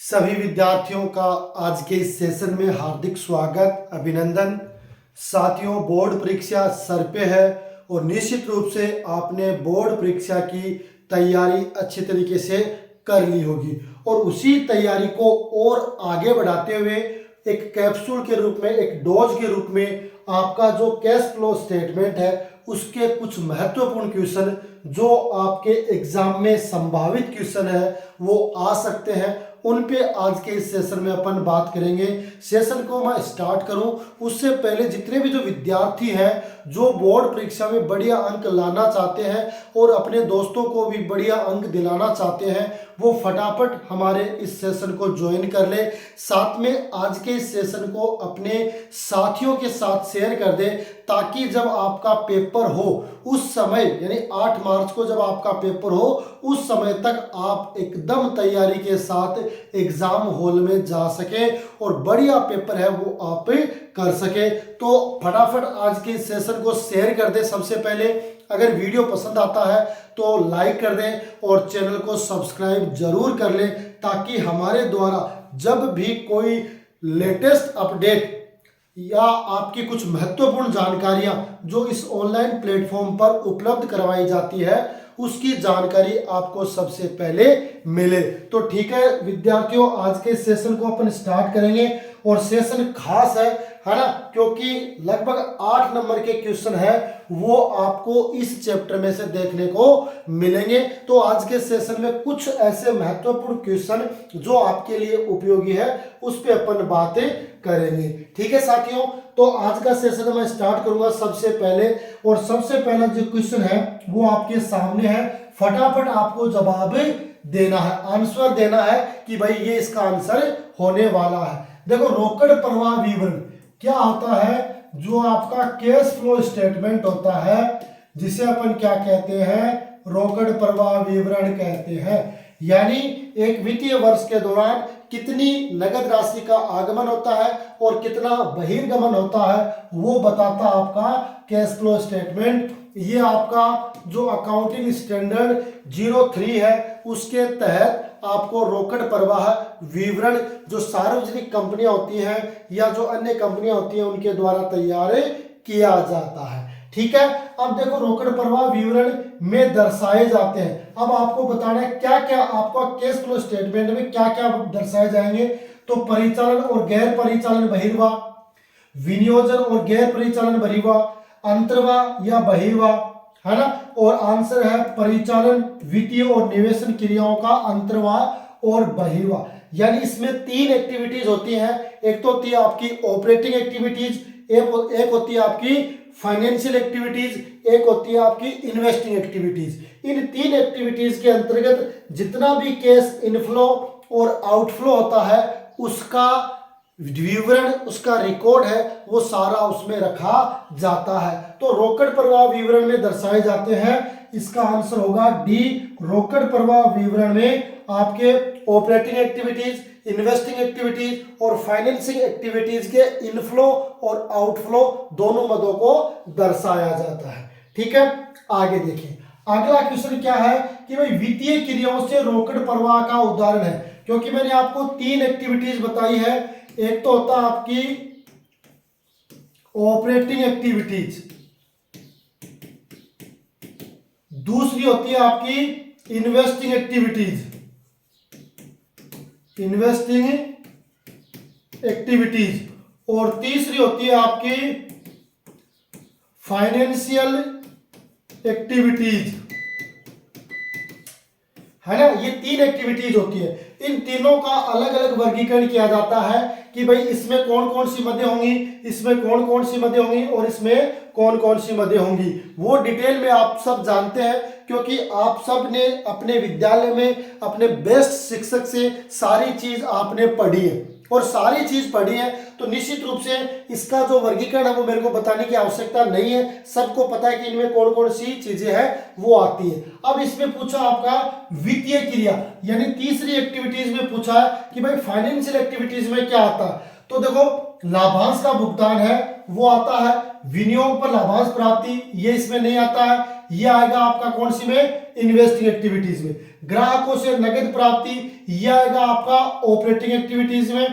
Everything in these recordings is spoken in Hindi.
सभी विद्यार्थियों का आज के इस सेशन में हार्दिक स्वागत, अभिनंदन। साथियों, बोर्ड परीक्षा सर पे है और निश्चित रूप से आपने बोर्ड परीक्षा की तैयारी अच्छी तरीके से कर ली होगी और उसी तैयारी को और आगे बढ़ाते हुए एक कैप्सूल के रूप में, एक डोज के रूप में आपका जो कैश फ्लो स्टेटमेंट है उसके कुछ महत्वपूर्ण क्वेश्चन जो आपके एग्जाम में संभावित क्वेश्चन है वो आ सकते हैं, उन पे आज के इस सेशन में अपन बात करेंगे। सेशन को मैं स्टार्ट करूं उससे पहले जितने भी जो विद्यार्थी हैं जो बोर्ड परीक्षा में बढ़िया अंक लाना चाहते हैं और अपने दोस्तों को भी बढ़िया अंक दिलाना चाहते हैं वो फटाफट हमारे इस सेशन को ज्वाइन कर ले। साथ में आज के इस सेशन को अपने साथियों के साथ शेयर कर दे ताकि जब आपका पेपर हो उस समय, यानी 8 मार्च को जब आपका पेपर हो उस समय तक आप एकदम तैयारी के साथ एग्जाम हॉल में जा सके और बढ़िया पेपर है वो आप कर सके। तो फटाफट आज के सेशन को शेयर कर दे। सबसे पहले अगर वीडियो पसंद आता है तो लाइक कर दें और चैनल को सब्सक्राइब जरूर कर लें ताकि हमारे द्वारा जब भी कोई लेटेस्ट अपडेट या आपकी कुछ महत्वपूर्ण जानकारियां जो इस ऑनलाइन प्लेटफॉर्म पर उपलब्ध करवाई जाती है उसकी जानकारी आपको सबसे पहले मिले। तो ठीक है विद्यार्थियों, आज के सेशन को अपन स्टार्ट करेंगे और सेशन खास है ना, क्योंकि लगभग 8 नंबर के क्वेश्चन है वो आपको इस चैप्टर में से देखने को मिलेंगे। तो आज के सेशन में कुछ ऐसे महत्वपूर्ण क्वेश्चन जो आपके लिए उपयोगी है उस पे अपन बातें करेंगे। ठीक है साथियों, तो आज का सेशन मैं स्टार्ट करूंगा सबसे पहले और सबसे पहला जो क्वेश्चन है वो आपके सामने है। फटाफट आपको जवाब देना है, आंसर देना है कि भाई ये इसका आंसर होने वाला है। देखो, रोकड़ प्रवाह विवरण क्या होता है? जो आपका कैश फ्लो स्टेटमेंट होता है जिसे अपन क्या कहते हैं, रोकड़ प्रवाह विवरण कहते हैं। यानी एक वित्तीय वर्ष के दौरान कितनी नगद राशि का आगमन होता है और कितना बहिर्गमन होता है वो बताता आपका कैश फ्लो स्टेटमेंट। ये आपका जो अकाउंटिंग स्टैंडर्ड 03 है उसके तहत आपको रोकड़ प्रवाह विवरण जो सार्वजनिक कंपनियां होती हैं या जो अन्य कंपनियां होती हैं उनके द्वारा तैयार किया जाता है। ठीक है, अब देखो रोकड़ प्रवाह विवरण में दर्शाए जाते हैं। अब आपको बताना है क्या क्या आपका कैश फ्लो स्टेटमेंट में क्या क्या दर्शाए जाएंगे। तो परिचालन और गैर परिचालन बहिर्वाह, विनियोजन और गैर परिचालन बहिर्वाह, अंतर्वाह या बहिर्वाह, है ना। और आंसर है परिचालन, वित्तीय और निवेशन क्रियाओं का अंतर्वाह और बहिर्वाह। यानी इसमें 3 एक्टिविटीज होती हैं। एक तो होती है आपकी ऑपरेटिंग एक्टिविटीज, एक होती है आपकी फाइनेंशियल एक्टिविटीज, एक होती है आपकी इन्वेस्टिंग एक्टिविटीज। इन 3 एक्टिविटीज के अंतर्गत जितना भी कैश इनफ्लो और आउटफ्लो होता है उसका विवरण, उसका रिकॉर्ड है वो सारा उसमें रखा जाता है। तो रोकड़ प्रवाह विवरण में दर्शाए जाते हैं। इसका आंसर होगा डी। रोकड़ प्रवाह विवरण में आपके ऑपरेटिंग एक्टिविटीज, इन्वेस्टिंग एक्टिविटीज और फाइनेंसिंग एक्टिविटीज के इनफ्लो और आउटफ्लो दोनों मदों को दर्शाया जाता है। ठीक है, आगे देखिए अगला क्वेश्चन क्या है कि भाई वित्तीय क्रियाओं से रोकड़ प्रवाह का उदाहरण है। क्योंकि मैंने आपको 3 एक्टिविटीज बताई है, एक तो होता है आपकी ऑपरेटिंग एक्टिविटीज, दूसरी होती है आपकी इन्वेस्टिंग एक्टिविटीज, और तीसरी होती है आपकी फाइनेंशियल एक्टिविटीज, है ना। ये 3 एक्टिविटीज होती है। इन तीनों का अलग अलग वर्गीकरण किया जाता है कि भाई इसमें कौन कौन सी मदें होंगी, इसमें कौन कौन सी मदें होंगी और इसमें कौन कौन सी मदें होंगी। वो डिटेल में आप सब जानते हैं क्योंकि आप सब ने अपने विद्यालय में अपने बेस्ट शिक्षक से सारी चीज आपने पढ़ी है और सारी चीज पढ़ी है। तो निश्चित रूप से इसका जो वर्गीकरण है वो मेरे को बताने की आवश्यकता नहीं है, सबको पता है कि इनमें कौन कौन सी चीजें हैं वो आती है। अब इसमें पूछा आपका वित्तीय क्रिया, यानी तीसरी एक्टिविटीज में पूछा है कि भाई फाइनेंशियल एक्टिविटीज में क्या आता है। तो देखो लाभांश का भुगतान है वो आता है, विनियोग पर लाभांश प्राप्ति, ये इसमें नहीं आता है, ये आएगा आपका कौन सी में, इन्वेस्टिंग एक्टिविटीज में। ग्राहकों से नगद प्राप्ति, ये आएगा आपका ऑपरेटिंग एक्टिविटीज में,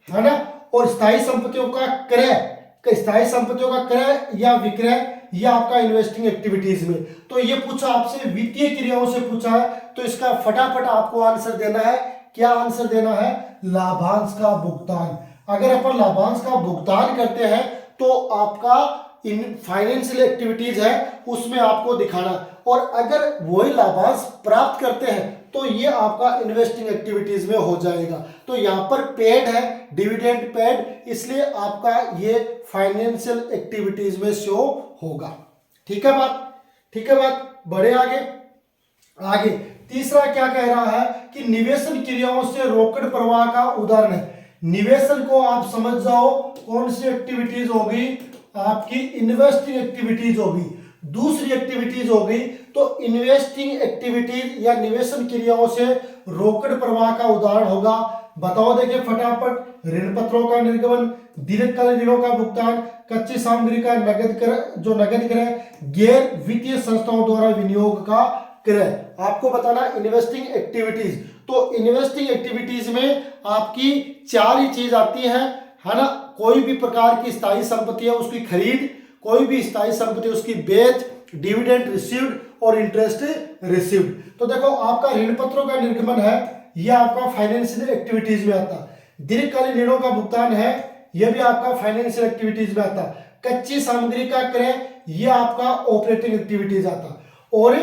है ना। और स्थायी संपत्तियों का क्रय, स्थायी संपत्तियों का क्रय या विक्रय, ये आपका इन्वेस्टिंग एक्टिविटीज में। तो ये पूछा आपसे वित्तीय क्रियाओं से पूछा है, तो इसका फटाफट आपको आंसर देना है। क्या आंसर देना है, लाभांश का भुगतान। अगर अपन लाभांश का भुगतान करते हैं तो आपका इन फाइनेंशियल एक्टिविटीज है उसमें आपको दिखाना, और अगर वही लाभांश प्राप्त करते हैं तो ये आपका इन्वेस्टिंग एक्टिविटीज में हो जाएगा। तो यहाँ पर पेड है, डिविडेंड पेड, इसलिए आपका ये फाइनेंशियल एक्टिविटीज में शो होगा। ठीक है बात, ठीक है बात। बढ़े आगे। आगे तीसरा क्या कह रहा है कि निवेशन क्रियाओं से रोकड़ प्रवाह का उदाहरण है। निवेशन को आप समझ जाओ कौन सी एक्टिविटीज होगी, आपकी इन्वेस्टिंग एक्टिविटीज होगी। दूसरी एक्टिविटीज होगी तो इन्वेस्टिंग एक्टिविटीज या निवेशन क्रियाओं से रोकड़ प्रवाह का उदाहरण होगा। बताओ देखिए फटाफट। ऋण पत्रों का निर्गमन, दीर्घकालीन ऋणों का भुगतान, कच्ची सामग्री का नगद क्रय, गैर वित्तीय संस्थाओं द्वारा विनियोग का क्रय। आपको बताना इन्वेस्टिंग एक्टिविटीज। तो इन्वेस्टिंग एक्टिविटीज में आपकी चार ही चीज आती है ना। कोई भी प्रकार की स्थायी संपत्ति है उसकी खरीद, कोई भी स्थायी संपत्ति उसकी बेच, डिविडेंड रिसीव्ड और इंटरेस्ट रिसीव्ड। तो देखो आपका ऋण पत्रों का निर्गमन है, यह आपका फाइनेंशियल एक्टिविटीज में आता। दीर्घकालीन ऋणों का भुगतान है, यह भी आपका फाइनेंशियल एक्टिविटीज में आता। कच्ची सामग्री का क्रय, यह आपका ऑपरेटिंग एक्टिविटीज आता। और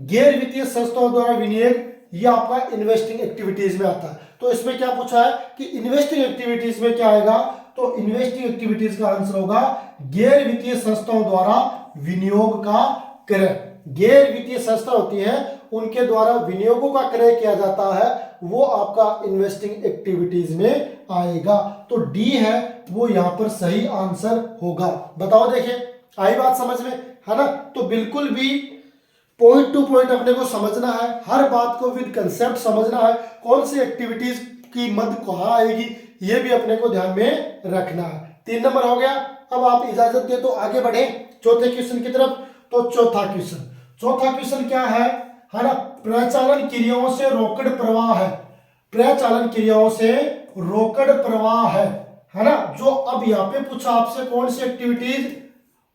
गैर वित्तीय संस्थाओं द्वारा विनियोग, यह आपका इन्वेस्टिंग एक्टिविटीज में आता। तो इसमें क्या पूछा है कि इन्वेस्टिंग एक्टिविटीज में क्या आएगा, तो इन्वेस्टिंग एक्टिविटीज का आंसर होगा गैर वित्तीय संस्थाओं द्वारा विनियोग का क्रय। गैर वित्तीय संस्था होती है उनके द्वारा विनियोगों का क्रय किया जाता है, वो आपका इन्वेस्टिंग एक्टिविटीज में आएगा। तो डी है वो यहां पर सही आंसर होगा। बताओ देखिए, आई बात समझ में, है ना। तो बिल्कुल भी पॉइंट टू पॉइंट अपने को समझना है, हर बात को विद कंसेप्ट समझना है, कौन सी एक्टिविटीज की मद कहाँ आएगी ये भी अपने को ध्यान में रखना है। 3 नंबर हो गया। अब आप इजाजत दे तो आगे बढ़े चौथे क्वेश्चन की तरफ। तो चौथा क्वेश्चन क्या है ना, प्रचालन क्रियाओं से रोकड़ प्रवाह है। प्रचालन क्रियाओं से रोकड़ प्रवाह है ना। जो अब यहाँ पे पूछा आपसे कौन सी एक्टिविटीज,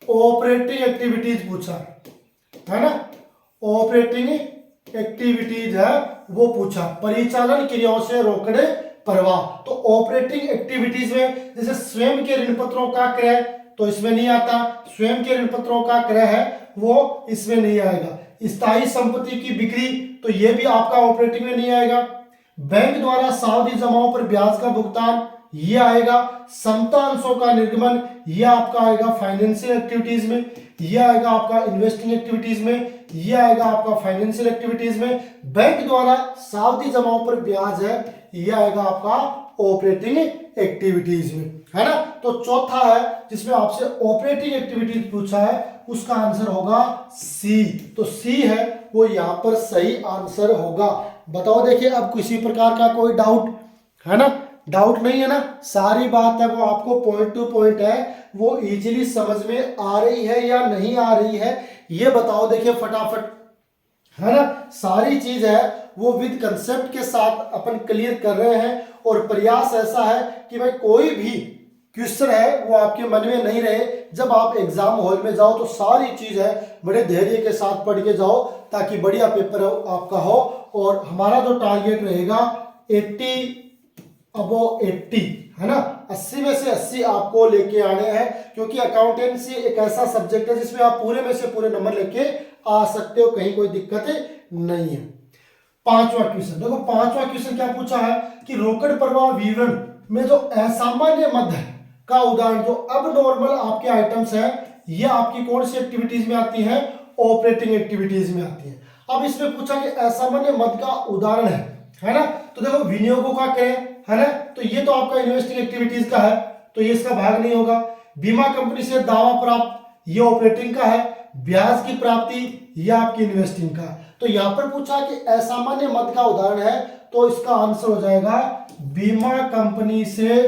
ऑपरेटिंग एक्टिविटीज पूछा है ना। ऑपरेटिंग एक्टिविटीज है वो पूछा, परिचालन क्रियाओं से रोकड़ प्रवाह। तो ऑपरेटिंग एक्टिविटीज में जैसे स्वयं के ऋण पत्रों का क्रय, तो इसमें नहीं आता। स्वयं के ऋण पत्रों का क्रय है वो इसमें नहीं आएगा। स्थायी संपत्ति की बिक्री, तो ये भी आपका ऑपरेटिंग में नहीं आएगा। बैंक द्वारा सावधि जमाओं पर ब्याज का भुगतान, ये आएगा। समता अंशों का निर्गमन, ये आपका आएगा फाइनेंशियल एक्टिविटीज में। ये आएगा आपका इन्वेस्टिंग एक्टिविटीज में, ये आएगा आपका फाइनेंशियल एक्टिविटीज में। बैंक द्वारा सावधि जमाओं पर ब्याज है, ये आएगा आपका ऑपरेटिंग एक्टिविटीज में, है ना। तो चौथा है जिसमें आपसे ऑपरेटिंग एक्टिविटीज पूछा है, उसका आंसर होगा सी। तो सी है वो यहां पर सही आंसर होगा। बताओ देखिए, अब किसी प्रकार का कोई डाउट है ना, डाउट नहीं है ना। सारी बात है वो आपको पॉइंट टू पॉइंट है, वो इजीली समझ में आ रही है या नहीं आ रही है ये बताओ देखिए फटाफट, है ना। सारी चीज है वो विद कंसेप्ट के साथ अपन क्लियर कर रहे हैं, और प्रयास ऐसा है कि भाई कोई भी क्वेश्चन है वो आपके मन में नहीं रहे। जब आप एग्जाम हॉल में जाओ तो सारी चीज है बड़े धैर्य के साथ पढ़ के जाओ, ताकि बढ़िया पेपर आपका हो। और हमारा जो टारगेट रहेगा 80 अबो 80, है ना। 80 में से 80 आपको लेके आने हैं, क्योंकि अकाउंटेंसी एक ऐसा सब्जेक्ट है जिसमें आप पूरे में से पूरे नंबर लेके आ सकते हो, कहीं कोई दिक्कत नहीं है। पांचवा क्वेश्चन देखो, पांचवा क्वेश्चन क्या पूछा है कि रोकड़ प्रवाह विवरण में जो असामान्य मद है का उदाहरण, जो अब नॉर्मल आपके आइटम्स है, ये आपकी कौन सी एक्टिविटीज में आती है, ऑपरेटिंग एक्टिविटीज में आती है। अब इसमें पूछा कि असामान्य मद का उदाहरण है ना। तो देखो विनियोगों का क्रय है ना, तो ये तो आपका इन्वेस्टिंग एक्टिविटीज का है, तो ये इसका भाग नहीं होगा। बीमा कंपनी से दावा प्राप्त, ये ऑपरेटिंग का है। ब्याज की प्राप्ति, ये आपकी इन्वेस्टिंग का। तो यहां पर पूछा कि असामान्य मद का उदाहरण है, तो इसका आंसर हो जाएगा बीमा कंपनी से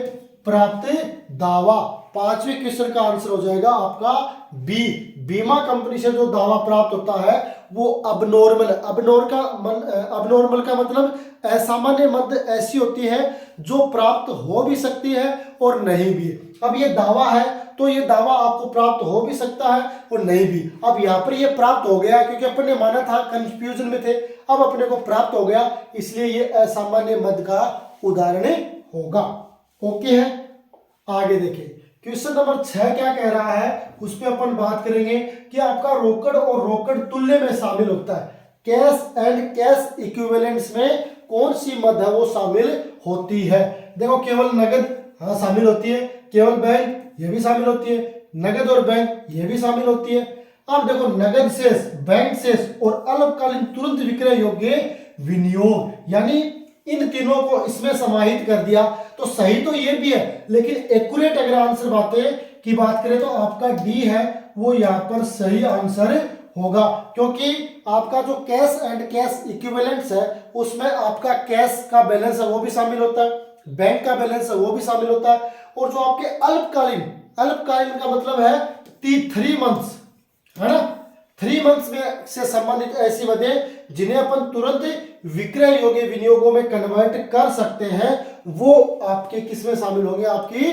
प्राप्त दावा। पांचवें क्वेश्चन का आंसर हो जाएगा आपका बी। बीमा कंपनी से जो दावा प्राप्त होता है वो अबनॉर्मल। अबनॉर्मल का मतलब असामान्य मद ऐसी होती है जो प्राप्त हो भी सकती है और नहीं भी। अब ये दावा है तो ये दावा आपको प्राप्त हो भी सकता है और नहीं भी। अब यहाँ पर ये प्राप्त हो गया क्योंकि अपन ने माना था, कंफ्यूजन में थे, अब अपने को प्राप्त हो गया, इसलिए ये असामान्य मद का उदाहरण होगा। ओके है, आगे देखें क्वेश्चन नंबर 6 क्या कह रहा है, उस पर अपन बात करेंगे कि आपका रोकड़ और रोकड़ तुल्य में शामिल होता है। कैश एंड कैश इक्विवेलेंट्स में कौन सी मद है वो शामिल होती है। देखो केवल नगद हाँ शामिल होती है, केवल बैंक ये भी शामिल होती है, नगद और बैंक ये भी शामिल होती है। अब देखो नगद शेष, बैंक शेष और अल्पकालीन तुरंत विक्रय योग्य विनियोग, यानी इन तीनों को इसमें समाहित कर दिया तो सही तो ये भी है, लेकिन एक्यूरेट अगर आंसर बातें की बात करें तो आपका डी है वो यहाँ पर सही आंसर होगा, क्योंकि आपका जो कैश एंड कैश इक्विवेलेंट्स है उसमें आपका कैश का बैलेंस है वो भी शामिल होता है, बैंक का बैलेंस है वो भी शामिल होता है, और जो आपके अल्पकालीन, अल्पकालीन का मतलब है 3 मंथ्स है ना, 3 मंथ्स में से संबंधित ऐसी मदें जिन्हें अपन तुरंत विक्रय योग्य विनियोगों में कन्वर्ट कर सकते हैं, वो आपके किस में शामिल होंगे, आपकी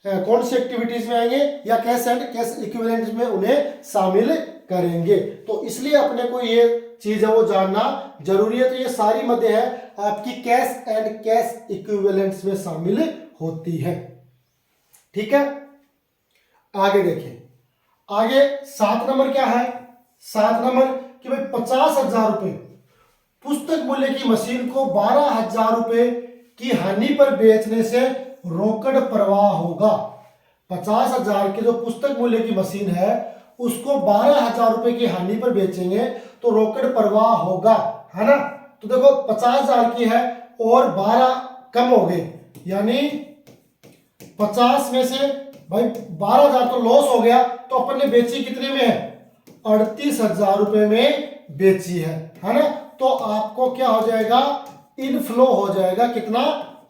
कौन सी एक्टिविटीज में आएंगे, या कैश एंड कैश इक्विवेलेंट में उन्हें शामिल करेंगे। तो इसलिए अपने को ये चीज है वो जानना जरूरी है। तो ये सारी मदें हैं आपकी कैश एंड कैश इक्विवेलेंट्स में शामिल होती है। ठीक है, आगे देखिए, आगे 7 नंबर क्या है, 7 नंबर कि भाई 50,000 रुपए पुस्तक मूल्य की मशीन को 12,000 रुपए की हानि पर बेचने से रोकड़ प्रवाह होगा। 50,000 की जो पुस्तक मूल्य की मशीन है उसको 12,000 रुपए की हानि पर बेचेंगे तो रोकड़ प्रवाह होगा, है ना। तो देखो 50,000 की है और 12 कम हो गए, यानी 50 में से भाई 12,000 तो लॉस हो गया, तो अपन ने बेची कितने में है, 38,000 रुपए में बेची है ना। तो आपको क्या हो जाएगा, इनफ्लो हो जाएगा कितना,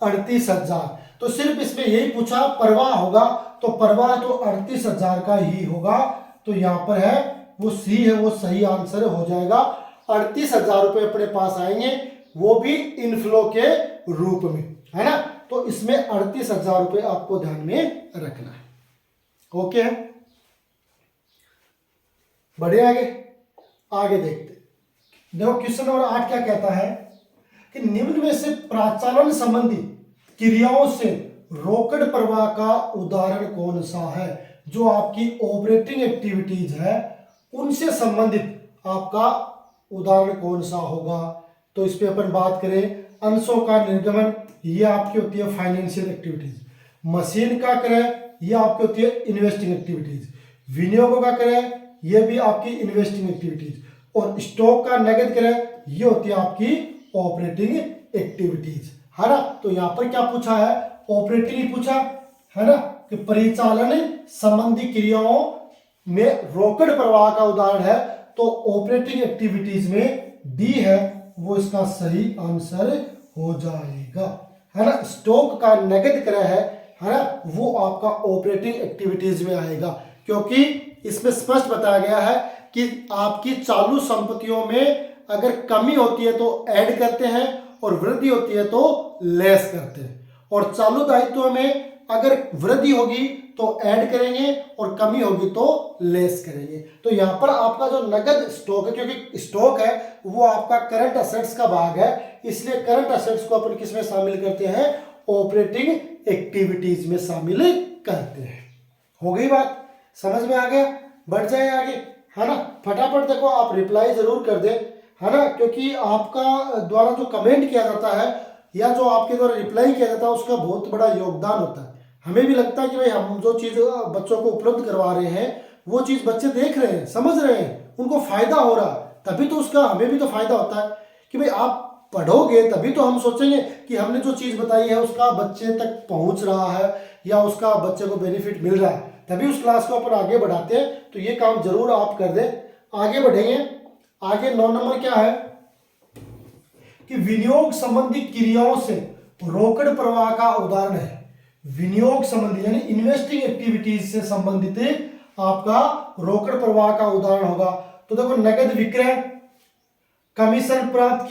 38,000। तो सिर्फ इसमें यही पूछा प्रवाह होगा, तो प्रवाह तो 38,000 का ही होगा, तो यहां पर है वो सी है वो सही आंसर हो जाएगा। 38,000 रुपए अपने पास आएंगे, वो भी इनफ्लो के रूप में, है ना। तो इसमें 38,000 रुपए आपको ध्यान में रखना है। ओके है, बढ़े आगे, आगे देखते। देखो क्वेश्चन नंबर 8 क्या कहता है कि निम्न में से प्राचालन संबंधी क्रियाओं से रोकड़ प्रवाह का उदाहरण कौन सा है। जो आपकी ऑपरेटिंग एक्टिविटीज है उनसे संबंधित आपका उदाहरण कौन सा होगा। तो इस पे अपन बात करें, अंशों का निर्गमन, ये आपकी होती है फाइनेंशियल एक्टिविटीज। मशीन का क्रय, ये आपकी होती है इन्वेस्टिंग एक्टिविटीज। विनियोगों का क्रय, ये भी आपकी इन्वेस्टिंग एक्टिविटीज। और स्टॉक का नगद क्रय, ये होती है आपकी ऑपरेटिंग एक्टिविटीज, है ना। तो यहां पर क्या पूछा है, ऑपरेटिंग ही पूछा है ना, कि परिचालन संबंधी क्रियाओं में रोकड़ प्रवाह का उदाहरण है, तो ऑपरेटिंग एक्टिविटीज में डी है वो इसका सही आंसर हो जाएगा, है ना। स्टॉक का नगद क्रय है ना, वो आपका ऑपरेटिंग एक्टिविटीज में आएगा, क्योंकि इसमें स्पष्ट बताया गया है कि आपकी चालू संपत्तियों में अगर कमी होती है तो ऐड करते हैं और वृद्धि होती है तो लेस करते हैं, और चालू दायित्वों में अगर वृद्धि होगी तो ऐड करेंगे और कमी होगी तो लेस करेंगे। तो यहाँ पर आपका जो नगद स्टॉक है, क्योंकि स्टॉक है वो आपका करंट असेट्स का भाग है, इसलिए करंट असेट्स को अपन किस में शामिल करते हैं, ऑपरेटिंग एक्टिविटीज में शामिल करते हैं। हो गई बात, समझ में आ गया, बढ़ जाए आगे, है ना। फटाफट देखो आप रिप्लाई जरूर कर दे, है ना, क्योंकि आपका द्वारा जो कमेंट किया जाता है या जो आपके द्वारा रिप्लाई किया जाता है उसका बहुत बड़ा योगदान होता है। हमें भी लगता है कि भाई हम जो चीज़ बच्चों को उपलब्ध करवा रहे हैं वो चीज़ बच्चे देख रहे हैं, समझ रहे हैं, उनको फायदा हो रहा है, तभी तो उसका हमें भी तो फायदा होता है कि भाई आप पढ़ोगे तभी तो हम सोचेंगे कि हमने जो चीज़ बताई है उसका बच्चे तक पहुंच रहा है या उसका बच्चे को बेनिफिट मिल रहा है, तभी उस क्लास को अपन आगे बढ़ाते हैं। तो ये काम जरूर आप कर दें। आगे बढ़ेंगे, आगे 9 नंबर क्या है कि विनियोग संबंधी क्रियाओं से रोकड़ प्रवाह का उदाहरण है। विनियोग संबंधी यानी इन्वेस्टिंग एक्टिविटीज से संबंधित आपका रोकड़ प्रवाह का उदाहरण होगा। तो देखो नगद विक्रय, कमीशन प्राप्त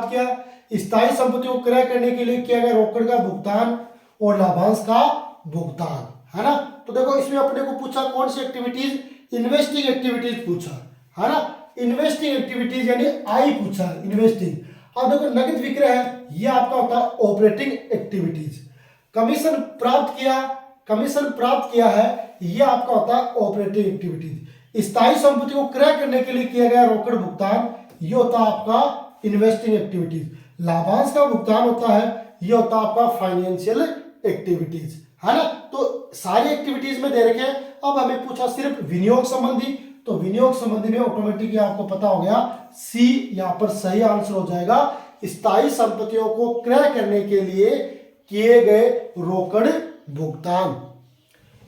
किया, स्थायी संपत्तियों को क्रय करने के लिए किया गया रोकड़ का भुगतान और लाभांश का भुगतान, है ना। तो देखो इसमें अपने को पूछा कौन सी एक्टिविटीज, इन्वेस्टिंग एक्टिविटीज पूछा, है ना। इन्वेस्टिंग एक्टिविटीज यानी आई पूछा, इन्वेस्टिंग। अब देखो नगद विक्रय है, ये आपका होता है ऑपरेटिंग एक्टिविटीज। कमीशन प्राप्त किया है, ये आपका होता है ऑपरेटिंग एक्टिविटीज। स्थायी संपत्ति को क्रय करने के लिए किया गया रोकड़ भुगतान, ये होता है आपका इन्वेस्टिंग एक्टिविटीज। लाभांश का भुगतान होता है, ये होता है आपका फाइनेंशियल एक्टिविटीज, है ना। तो सारी एक्टिविटीज में दे रखे। अब हमें पूछा सिर्फ विनियोग संबंधी, तो विनियोग संबंधी में ऑटोमेटिकली आपको पता हो गया सी यहां पर सही आंसर हो जाएगा। स्थायी संपत्तियों को क्रय करने के लिए किए गए रोकड़ भुगतान,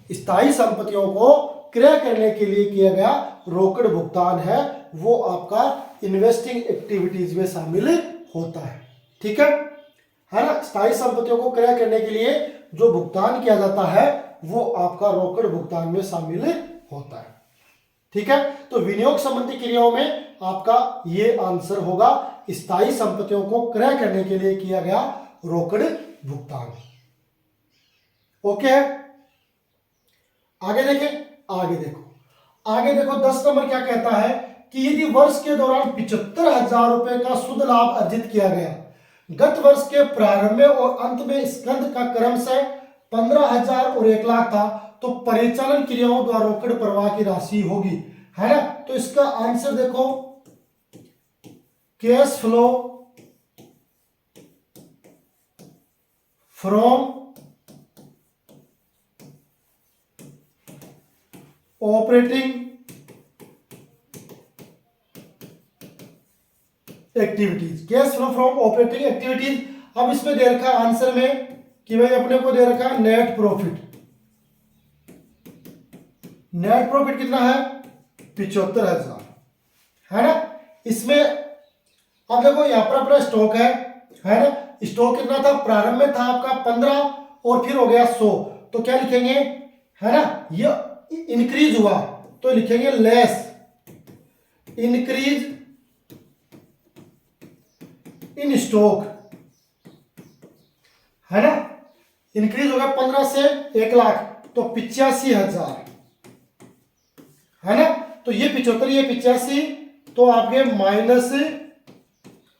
स्थायी संपत्तियों को क्रय करने के लिए किया गया रोकड़ भुगतान है, वो आपका इन्वेस्टिंग एक्टिविटीज में शामिल होता है। ठीक है ना। स्थायी संपत्तियों को क्रय करने के लिए जो भुगतान किया जाता है वो आपका रोकड़ भुगतान में शामिल होता है। ठीक है, तो विनियोग संबंधी क्रियाओं में आपका ये आंसर होगा, स्थायी संपत्तियों को क्रय करने के लिए किया गया रोकड़ भुगतान। ओके है, आगे देखो 10 नंबर क्या कहता है कि यदि वर्ष के दौरान 75,000 रुपए का शुद्ध लाभ अर्जित किया गया, गत वर्ष के प्रारंभ में और अंत में स्कंध का क्रमशः 15,000 और 1 लाख था, तो परिचालन क्रियाओं द्वारा रोकड़ प्रवाह की राशि होगी, है ना। तो इसका आंसर देखो, cash flow from operating activities, cash flow from operating activities. अब इसमें दे रखा आंसर में कि भाई अपने को दे रखा नेट प्रॉफिट कितना है 75,000, है ना। इसमें अब देखो यहां पर अपना स्टॉक है ना। स्टॉक कितना था, प्रारंभ में था आपका 15 और फिर हो गया 100, तो क्या लिखेंगे, है ना, ये इंक्रीज हुआ तो लिखेंगे लेस इंक्रीज इन स्टॉक, है ना। इंक्रीज हो गया 15 से 1 लाख, तो 85,000, है ना। तो ये 75, ये 85, तो आपके माइनस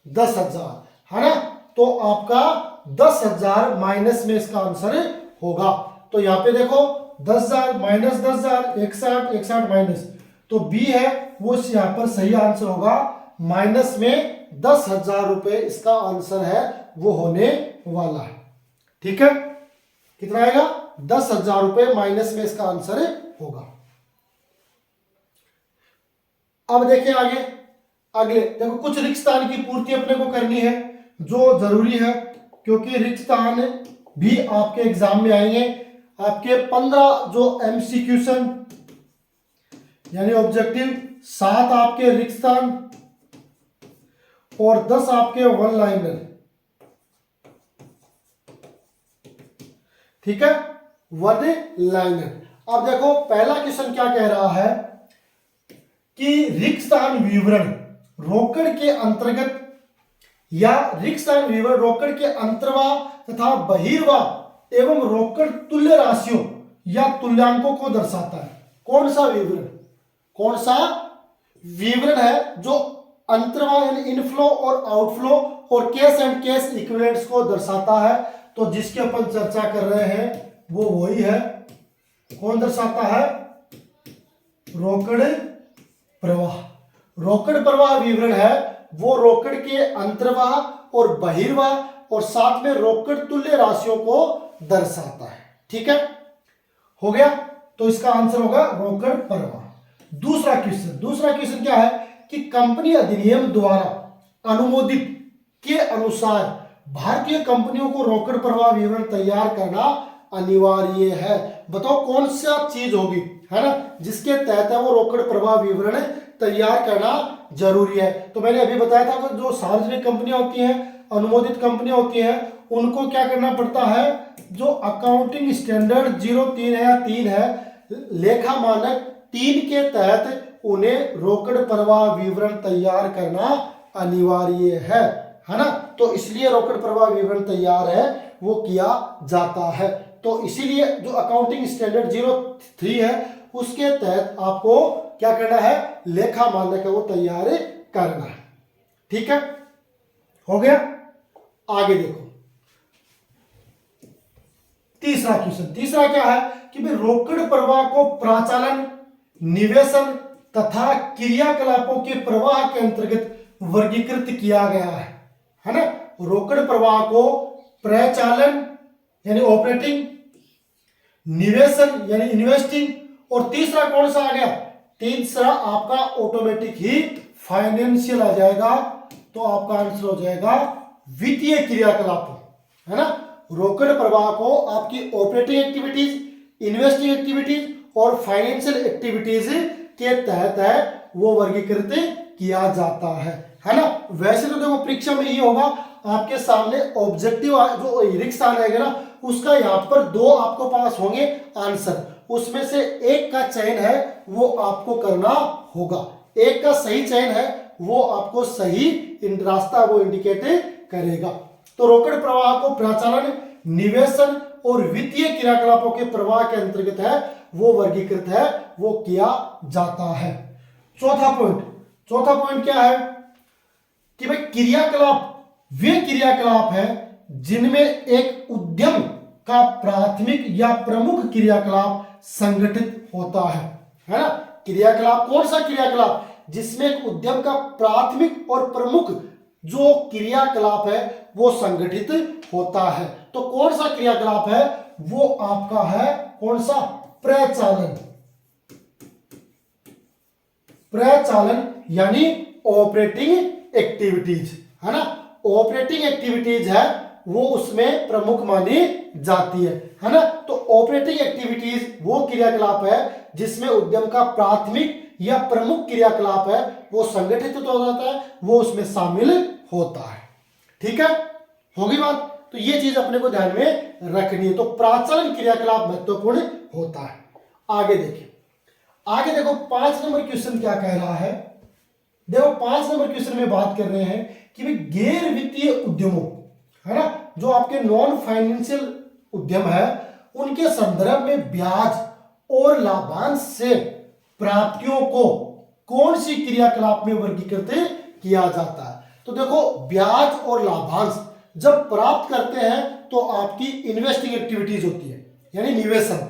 10,000, है ना। तो आपका 10,000 माइनस में इसका आंसर होगा। तो यहां पे देखो 10,000 माइनस 10,000, 61 माइनस, तो बी है वो यहां पर सही आंसर होगा। माइनस में 10,000 रुपए इसका आंसर है वो होने वाला है। ठीक है, कितना आएगा 10,000 रुपए माइनस में इसका आंसर होगा। अब देखिए अगले देखो, कुछ रिक्त स्थान की पूर्ति अपने को करनी है जो जरूरी है, क्योंकि रिक्त स्थान भी आपके एग्जाम में आएंगे। आपके 15 जो एमसीक्यूशन यानी ऑब्जेक्टिव, 7 आपके रिक्त स्थान और 10 आपके वन लाइनर। ठीक है, वन लाइनर। अब देखो पहला क्वेश्चन क्या कह रहा है कि रिक्त स्थान विवरण रोकड़ के अंतर्गत या रिक्त स्थान विवरण रोकड़ के अंतर्वाह तथा बहिर्वाह एवं रोकड़ तुल्य राशियों या तुल्यांकों को दर्शाता है। कौन सा विवरण है जो अंतर्वाह यानी इनफ्लो और आउटफ्लो और कैश एंड कैश इक्विवेलेंट्स को दर्शाता है। तो जिसके अपन चर्चा कर रहे हैं वो वही है, कौन दर्शाता है, रोकड़ प्रवाह विवरण है वो रोकड़ के अंतर्वाह और बहिर्वाह और साथ में रोकड़ तुल्य राशियों को दर्शाता है। ठीक है, हो गया, तो इसका आंसर होगा रोकड़ प्रवाह। दूसरा क्वेश्चन क्या है कि कंपनी अधिनियम द्वारा अनुमोदित के अनुसार भारतीय कंपनियों को रोकड़ प्रवाह विवरण तैयार करना अनिवार्य है। बताओ कौन सा चीज होगी, है ना, जिसके तहत वो रोकड़ प्रवाह विवरण तैयार करना जरूरी है। तो मैंने अभी बताया था कि जो सार्वजनिक कंपनियां होती हैं अनुमोदित कंपनियां होती हैं उनको क्या करना पड़ता है, जो अकाउंटिंग स्टैंडर्ड 03 है या 3 है, लेखा मानक 3 के तहत उन्हें रोकड़ प्रवाह विवरण तैयार करना अनिवार्य है ना। तो इसलिए रोकड़ प्रवाह विवरण तैयार है वो किया जाता है। तो इसीलिए जो अकाउंटिंग स्टैंडर्ड 03 है उसके तहत आपको क्या करना है, लेखा मानक है वो तैयार करना है। ठीक है, हो गया। आगे देखो तीसरा क्वेश्चन। तीसरा क्या है कि भाई रोकड़ प्रवाह को प्राचालन, निवेशन तथा क्रियाकलापों के प्रवाह के अंतर्गत वर्गीकृत किया गया है ना। रोकड़ प्रवाह को प्रचालन यानी ऑपरेटिंग, निवेशन यानी इन्वेस्टिंग, और तीसरा कौन सा आ गया, तीसरा आपका ऑटोमेटिक ही फाइनेंशियल आ जाएगा। तो आपका आंसर हो जाएगा वित्तीय क्रियाकलाप, है ना। रोकड़ प्रवाह को आपकी ऑपरेटिंग एक्टिविटीज, इन्वेस्टिंग एक्टिविटीज और फाइनेंशियल एक्टिविटीज के तहत है वो वर्गीकृत किया जाता है ना। वैसे तो देखो परीक्षा में ये होगा आपके सामने ऑब्जेक्टिव जो रिक्शा रहेगा ना उसका यहाँ पर 2 आपको पास होंगे आंसर, उसमें से एक का चयन है वो आपको करना होगा, एक का सही चयन है वो आपको सही रास्ता वो इंडिकेट करेगा। तो रोकड़ प्रवाह को प्रचालन, निवेशन और वित्तीय क्रियाकलापों के प्रवाह के अंतर्गत है वो वर्गीकृत है वो किया जाता है। चौथा पॉइंट क्या है कि भाई क्रियाकलाप वे क्रियाकलाप है जिनमें एक उद्यम का प्राथमिक या प्रमुख क्रियाकलाप संगठित होता है ना। क्रियाकलाप कौन सा क्रियाकलाप, जिसमें एक उद्यम का प्राथमिक और प्रमुख जो क्रियाकलाप है वो संगठित होता है। तो कौन सा क्रियाकलाप है वो आपका है कौन सा, प्रचालन यानी ऑपरेटिंग एक्टिविटीज, है ना। ऑपरेटिंग एक्टिविटीज है वो उसमें प्रमुख मानी जाती है ना। तो ऑपरेटिंग एक्टिविटीज वो क्रियाकलाप है जिसमें उद्यम का प्राथमिक या प्रमुख क्रियाकलाप है वो संगठित हो जाता है, वो उसमें शामिल होता है। ठीक है, होगी बात। तो ये चीज अपने को ध्यान में रखनी है। तो प्राचालन क्रियाकलाप महत्वपूर्ण होता है। आगे देखो 5 नंबर क्वेश्चन क्या कह रहा है। देखो 5 नंबर क्वेश्चन में बात कर रहे हैं कि भाई गैर वित्तीय उद्यमों, है ना, जो आपके नॉन फाइनेंशियल उद्यम है उनके संदर्भ में ब्याज और लाभांश से प्राप्तियों को कौन सी क्रियाकलाप में वर्गीकृत किया जाता है। तो देखो ब्याज और लाभांश जब प्राप्त करते हैं तो आपकी इन्वेस्टिंग एक्टिविटीज होती है यानी निवेशन,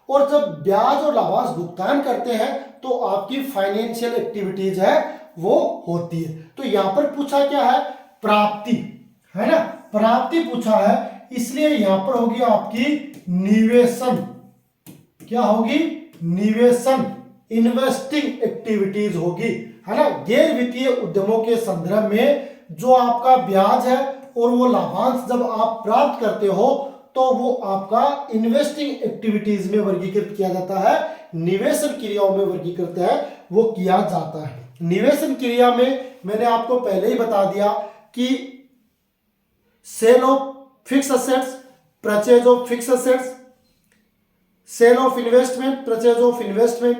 और जब ब्याज और लाभांश भुगतान करते हैं तो आपकी फाइनेंशियल एक्टिविटीज है वो होती है। तो यहां पर पूछा क्या है, प्राप्ति, है ना, प्राप्ति पूछा है, इसलिए यहां पर होगी आपकी निवेशन। क्या होगी, निवेशन, इन्वेस्टिंग एक्टिविटीज होगी, है ना। गैर वित्तीय उद्यमों के संदर्भ में जो आपका ब्याज है और वो लाभांश जब आप प्राप्त करते हो तो वो आपका इन्वेस्टिंग एक्टिविटीज में वर्गीकृत किया जाता है, निवेशन क्रियाओं में वर्गीकृत है वो किया जाता है। निवेशन क्रिया में मैंने आपको पहले ही बता दिया कि sale of fix assets, purchase of fix assets, sale of investment, purchase of investment,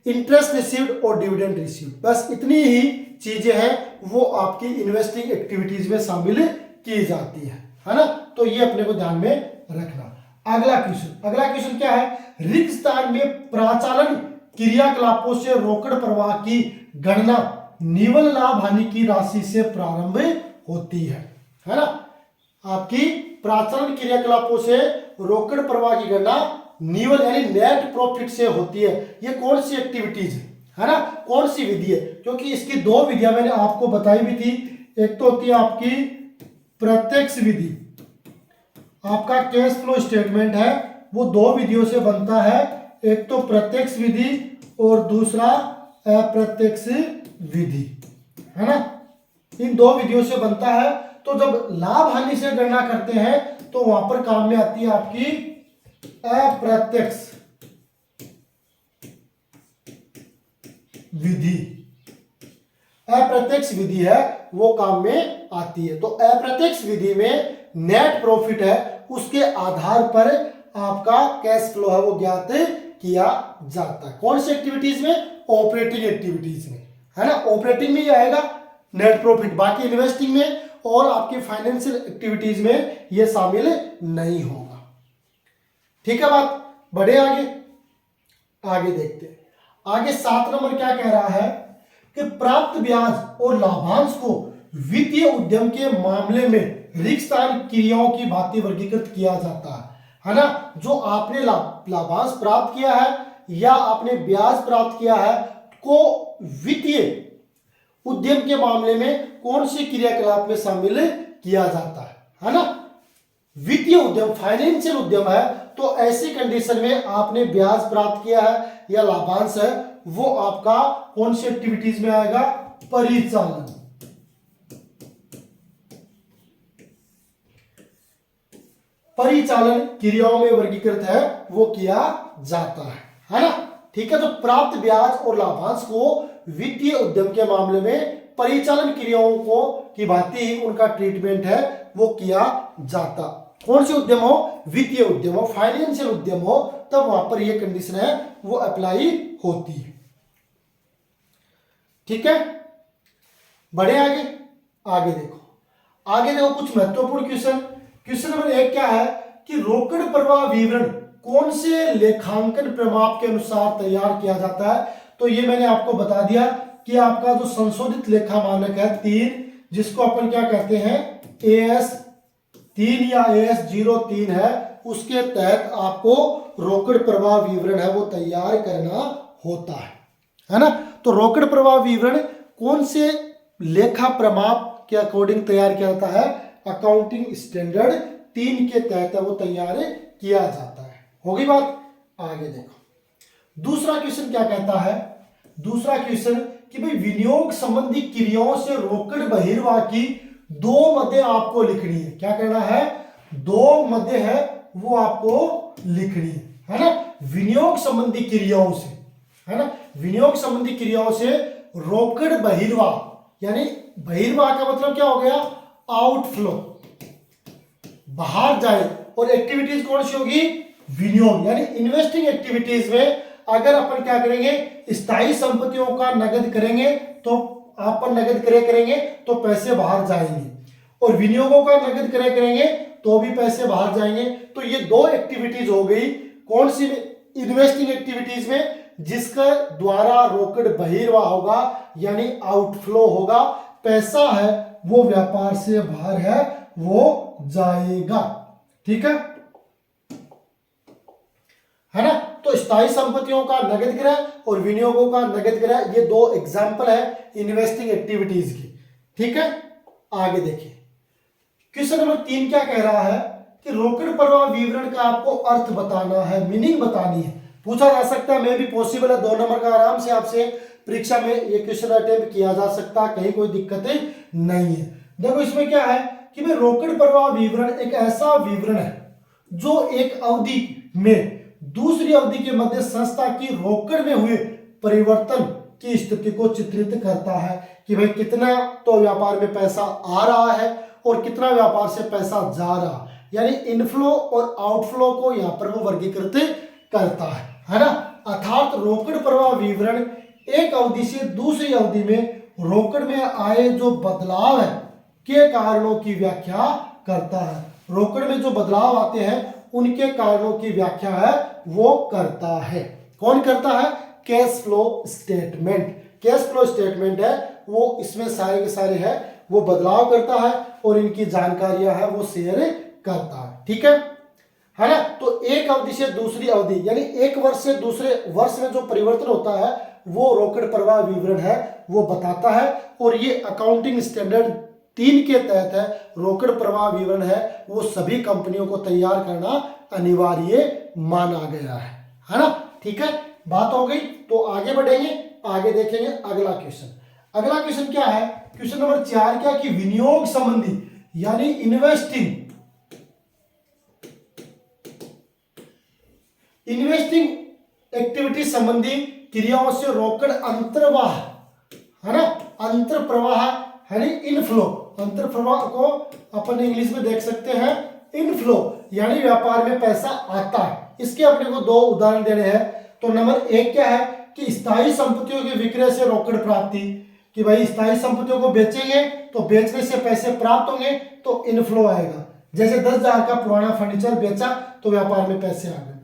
interest received और डिविडेंड रिसीव्ड, बस इतनी ही चीजें हैं वो आपकी इन्वेस्टिंग एक्टिविटीज में शामिल की जाती है ना। तो ये अपने को ध्यान में रखना। अगला क्वेश्चन क्या है, रिक्त स्थान में प्राचालन क्रियाकलापों से रोकड़ प्रवाह की गणना निवल लाभ हानि की राशि से प्रारंभ होती है ना। आपकी प्राचालन क्रियाकलापों से रोकड़ प्रवाह की गणना निवल यानी नेट प्रॉफिट से होती है। ये कौन सी एक्टिविटीज है ना, कौन सी विधि है, क्योंकि इसकी 2 विधियां मैंने आपको बताई भी थी। एक तो होती है आपकी प्रत्यक्ष विधि, आपका कैश फ्लो स्टेटमेंट है वो 2 विधियों से बनता है, एक तो प्रत्यक्ष विधि और दूसरा अप्रत्यक्ष विधि, है ना। इन 2 विधियों से बनता है। तो जब लाभ हानि से गणना करते हैं तो वहां पर काम में आती है आपकी अप्रत्यक्ष विधि। अप्रत्यक्ष विधि है वो काम में आती है। तो अप्रत्यक्ष विधि में नेट प्रॉफिट है उसके आधार पर आपका कैश फ्लो है वो ज्ञात किया जाता है। कौन सी एक्टिविटीज में? ऑपरेटिंग एक्टिविटीज में, है ना। ऑपरेटिंग में ही आएगा नेट प्रॉफिट, बाकी इन्वेस्टिंग में और आपके फाइनेंशियल एक्टिविटीज में ये शामिल नहीं होगा। ठीक है बात। बढ़े आगे, आगे देखते हैं। आगे 7 नंबर क्या कह रहा है कि प्राप्त ब्याज और लाभांश को वित्तीय उद्यम के मामले में रिक्तस्थान क्रियाओं की भांति वर्गीकृत किया जाता है ना। जो आपने लाभांश प्राप्त किया है या आपने ब्याज प्राप्त किया है को वित्तीय उद्यम के मामले में कौन सी क्रियाकलाप में शामिल किया जाता है ना। वित्तीय उद्यम फाइनेंशियल उद्यम है तो ऐसी कंडीशन में आपने ब्याज प्राप्त किया है या लाभांश है वो आपका कौन सी एक्टिविटीज में आएगा? परिचालन। परिचालन क्रियाओं में वर्गीकृत है वो किया जाता है ना। ठीक है। तो प्राप्त ब्याज और लाभांश को वित्तीय उद्यम के मामले में परिचालन क्रियाओं को की भांति ही उनका ट्रीटमेंट है वो किया जाता। कौन से उद्यम हो? वित्तीय उद्यम हो, फाइनेंशियल उद्यम हो, तब वहां पर यह कंडीशन है वो अप्लाई होती है। ठीक है। बढ़े आगे, आगे देखो कुछ महत्वपूर्ण क्वेश्चन। क्वेश्चन नंबर 1 क्या है कि रोकड़ प्रवाह विवरण कौन से लेखांकन प्रमाप के अनुसार तैयार किया जाता है? तो ये मैंने आपको बता दिया कि आपका जो संशोधित लेखा मानक है 3, जिसको अपन क्या कहते हैं AS 3 या AS 03 है, उसके तहत आपको रोकड़ प्रवाह विवरण है वो तैयार करना होता है ना। तो रोकड़ प्रवाह विवरण कौन से लेखा प्रमाप के अकॉर्डिंग तैयार किया जाता है? अकाउंटिंग स्टैंडर्ड 3 के तहत वो तैयार किया जाता है। होगी बात। आगे देखो दूसरा क्वेश्चन क्या कहता है। दूसरा क्वेश्चन कि भाई विनियोग संबंधी क्रियाओं से रोकड़ बहिर्वाह की 2 मदें आपको लिखनी है। क्या करना है? 2 मदें है वो आपको लिखनी है ना। विनियोग संबंधी क्रियाओं से, है ना, विनियोग संबंधी क्रियाओं से रोकड़ बहिर्वाह, यानी बहिर्वाह का मतलब क्या हो गया? आउटफ्लो, बाहर जाए। और एक्टिविटीज कौन सी होगी? विनियोग, यानी इन्वेस्टिंग एक्टिविटीज में अगर अपन क्या करेंगे? स्थायी संपत्तियों का नगद करेंगे तो अपन नगद करेंगे तो पैसे बाहर जाएंगे, और विनियोगों का नगद करेंगे तो भी पैसे बाहर जाएंगे। तो ये 2 एक्टिविटीज हो गई। कौन सी? इन्वेस्टिंग एक्टिविटीज में जिसका द्वारा रोकड़ बहिर्वाह होगा यानी आउटफ्लो होगा, पैसा है वो व्यापार से बाहर है वो जाएगा। ठीक है ना। तो स्थायी संपत्तियों का नगद क्रय और विनियोगों का नगद क्रय, ये 2 एग्जाम्पल है इन्वेस्टिंग एक्टिविटीज की। ठीक है। आगे देखिए क्वेश्चन नंबर 3 क्या कह रहा है कि रोकड़ प्रवाह विवरण का आपको अर्थ बताना है, मीनिंग बतानी है। पूछा जा सकता है, मे भी पॉसिबल है 2 नंबर का आराम से आपसे परीक्षा में ये क्वेश्चन अटेम्प्ट किया जा सकता, कहीं कोई दिक्कत नहीं है। देखो इसमें क्या है कि भाई रोकड़ प्रवाह विवरण एक ऐसा विवरण है जो एक अवधि में दूसरी अवधि के मध्य संस्था की रोकड़ में हुए परिवर्तन की स्थिति को चित्रित करता है कि भाई कितना तो व्यापार में पैसा आ रहा है और कितना व्यापार से पैसा जा रहा, यानी इनफ्लो और आउटफ्लो को यहाँ पर वो वर्गीकृत करता है ना। अर्थात रोकड़ प्रवाह विवरण एक अवधि से दूसरी अवधि में रोकड़ में आए जो बदलाव है के कारणों की व्याख्या करता है। रोकड़ में जो बदलाव आते हैं उनके कारणों की व्याख्या है वो करता है। कौन करता है? Cash flow statement. Cash flow statement है वो इसमें सारे के सारे है वो बदलाव करता है और इनकी जानकारियां है वो शेयर करता है। ठीक है ना। तो एक अवधि से दूसरी अवधि यानी एक वर्ष से दूसरे वर्ष में जो परिवर्तन होता है वो रोकड़ प्रवाह विवरण है वो बताता है, और ये अकाउंटिंग स्टैंडर्ड 3 के तहत है। रोकड़ प्रवाह विवरण है वो सभी कंपनियों को तैयार करना अनिवार्य माना गया है ना। ठीक है, बात हो गई। तो आगे बढ़ेंगे, आगे देखेंगे अगला क्वेश्चन। अगला क्वेश्चन क्या है? क्वेश्चन नंबर 4 क्या कि विनियोग संबंधी यानी इन्वेस्टिंग एक्टिविटी संबंधी क्रियाओं से रोकड़ अंतर्वाह, है ना, अंतर प्रवाह यानी इनफ्लो, अंतर प्रवाह को अपन इंग्लिश में देख सकते हैं इनफ्लो, यानी व्यापार में पैसा आता है। इसके अपने को दो उदाहरण देने हैं। तो नंबर एक क्या है कि स्थायी संपत्तियों के विक्रय से रोकड़ प्राप्ति, कि भाई स्थायी संपत्तियों को बेचेंगे तो बेचने से पैसे प्राप्त होंगे तो इनफ्लो आएगा। जैसे 10,000 का पुराना फर्नीचर बेचा तो व्यापार में पैसे आ गए।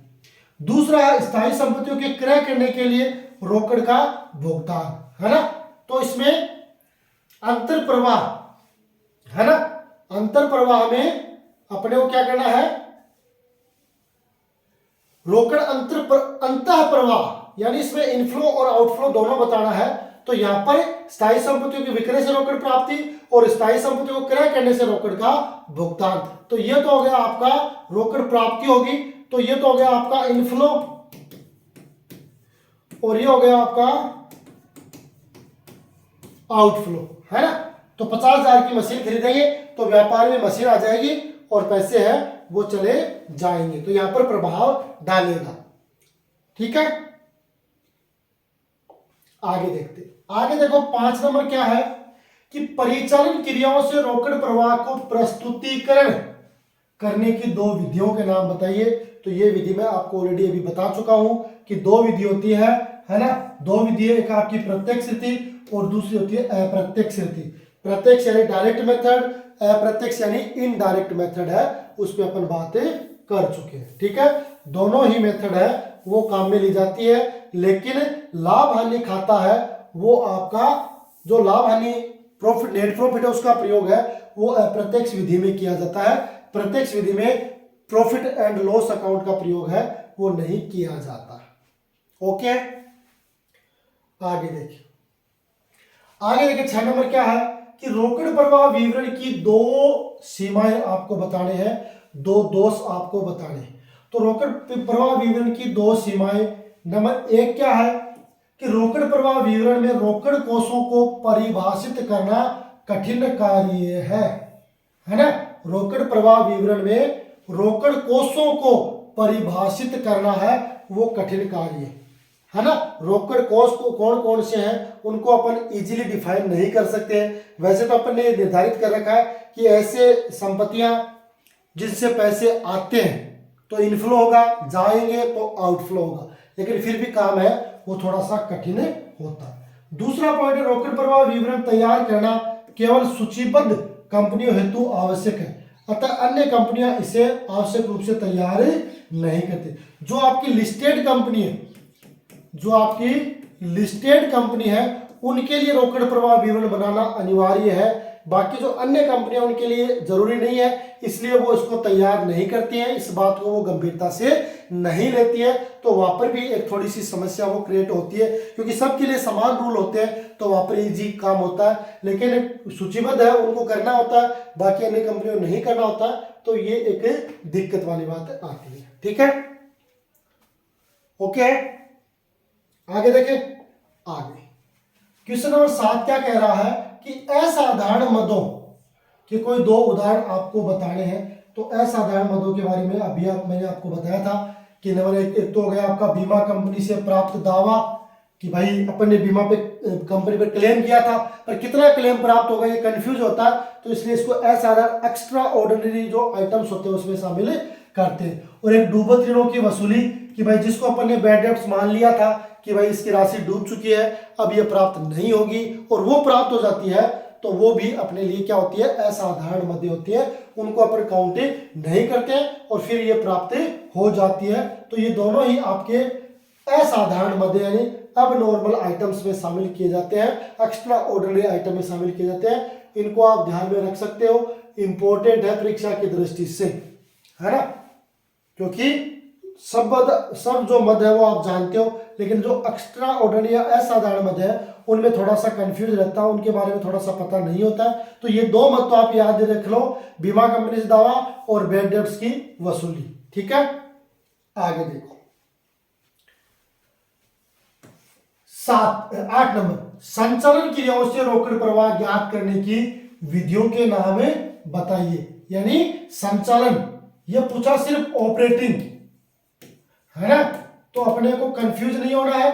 दूसरा है स्थायी संपत्तियों के क्रय करने के लिए रोकड़ का भुगतान, है ना। तो इसमें अंतर प्रवाह है ना, अंतर प्रवाह में अपने को क्या करना है, रोकड़ अंतः प्रवाह, यानी इसमें इनफ्लो और आउटफ्लो दोनों बताना है। तो यहां पर स्थायी संपत्तियों के विक्रय से रोकड़ प्राप्ति और स्थायी संपत्तियों को क्रय करने से रोकड़ का भुगतान। तो ये तो हो गया आपका रोकड़ प्राप्ति होगी, तो ये तो हो गया आपका इनफ्लो और ये हो गया आपका आउटफ्लो, है ना। तो 50,000 की मशीन खरीदेंगे तो व्यापार में मशीन आ जाएगी और पैसे हैं वो चले जाएंगे, तो यहां पर प्रभाव डालेगा। ठीक है, आगे देखते। आगे देखो 5 नंबर क्या है कि परिचालन क्रियाओं से रोकड़ प्रवाह को प्रस्तुतिकरण करने की 2 विधियों के नाम बताइए। तो ये विधि मैं आपको ऑलरेडी अभी बता चुका हूं कि 2 विधि होती है ना। 2 विधि है, एक आपकी प्रत्यक्ष रीति और दूसरी होती है अप्रत्यक्ष रीति। प्रत्यक्ष यानी डायरेक्ट मेथड, अप्रत्यक्ष यानी इनडायरेक्ट मेथड है, उस पर अपन बातें कर चुके हैं। ठीक है, दोनों ही मेथड है वो काम में ली जाती है, लेकिन लाभ हानि खाता है वो आपका जो लाभ हानि प्रॉफिट नेट प्रॉफिट है उसका प्रयोग है वो अप्रत्यक्ष विधि में किया जाता है। प्रत्यक्ष विधि में प्रॉफिट एंड लॉस अकाउंट का प्रयोग है वो नहीं किया जाता। ओके, आगे देखिए। आगे देखिए 6 नंबर क्या है कि रोकड़ प्रवाह विवरण की 2 सीमाएं आपको बताने हैं, 2 दोष आपको बताने हैं। तो रोकड़ प्रवाह विवरण की 2 सीमाएं, नंबर 1 क्या है कि रोकड़ प्रवाह विवरण में रोकड़ कोषों को परिभाषित करना कठिन कार्य है ना। रोकड़ प्रवाह विवरण में रोकड़ कोषों को परिभाषित करना है वो कठिन कार्य है ना। रोकड़ कोष को कौन कौन से हैं उनको अपन इजीली डिफाइन नहीं कर सकते हैं। वैसे तो अपन ने निर्धारित कर रखा है कि ऐसे संपत्तियां जिनसे पैसे आते हैं तो इनफ्लो होगा, जाएंगे तो आउटफ्लो होगा, लेकिन फिर भी काम है वो थोड़ा सा कठिन होता है। दूसरा पॉइंट है रोकड़ प्रवाह विवरण तैयार करना केवल सूचीबद्ध कंपनियों हेतु आवश्यक है, अतः अन्य कंपनियां इसे आवश्यक रूप से तैयार नहीं करती। जो आपकी लिस्टेड कंपनी है, जो आपकी लिस्टेड कंपनी है उनके लिए रोकड़ प्रवाह विवरण बनाना अनिवार्य है, बाकी जो अन्य कंपनियां उनके लिए जरूरी नहीं है, इसलिए वो इसको तैयार नहीं करती हैं, इस बात को वो गंभीरता से नहीं लेती है। तो वहां पर भी एक थोड़ी सी समस्या वो क्रिएट होती है, क्योंकि सबके लिए समान रूल होते हैं तो वहां पर इजी काम होता है, लेकिन सूचीबद्ध है उनको करना होता है, बाकी अन्य कंपनियों को नहीं करना होता, तो ये एक दिक्कत वाली बात आती है। ठीक है, ओके, आगे देखें। आगे क्वेश्चन नंबर 7 क्या कह रहा है कि असाधारण मदों के कोई 2 उदाहरण आपको बताने हैं। तो असाधारण मदों के बारे में अभी मैंने आपको बताया था कि नंबर 1 तो हो गया आपका बीमा कंपनी से प्राप्त दावा, कि भाई अपन ने बीमा पे कंपनी पर क्लेम किया था पर कितना क्लेम प्राप्त होगा ये कंफ्यूज होता है, तो इसलिए इसको असाधारण एक्स्ट्रा ऑर्डिनरी जो आइटम्स होते हैं उसमें शामिल करते हैं। और एक डूबत ऋणों की वसूली, कि भाई जिसको अपन ने बैड डेब्ट्स मान लिया था कि भाई इसकी राशि डूब चुकी है, अब ये प्राप्त नहीं होगी और वो प्राप्त हो जाती है, तो वो भी अपने लिए क्या होती है, असाधारण मद होती है, उनको अपन काउंट नहीं करते हैं और फिर ये प्राप्त हो जाती है। तो ये दोनों ही आपके असाधारण मद यानी अब नॉर्मल आइटम्स में शामिल किए जाते हैं, एक्स्ट्रा ऑर्डिनरी आइटम में शामिल किए जाते हैं। इनको आप ध्यान में रख सकते हो, इंपॉर्टेंट है परीक्षा की दृष्टि से, है ना, क्योंकि सब जो मद है वो आप जानते हो, लेकिन जो एक्स्ट्रा ऑर्डिनरी या असाधारण मद है उनमें थोड़ा सा कंफ्यूज रहता है, उनके बारे में थोड़ा सा पता नहीं होता है। तो ये 2 मद तो आप याद रख लो, बीमा कंपनी से दावा और बैड डेब्ट्स की वसूली। ठीक है, आगे देखो 8 नंबर, संचालन क्रियाओं से रोकड़ प्रवाह ज्ञात करने की विधियों के नाम बताइए। यानी संचालन ये पूछा सिर्फ ऑपरेटिंग, है ना, तो अपने को कंफ्यूज नहीं होना है।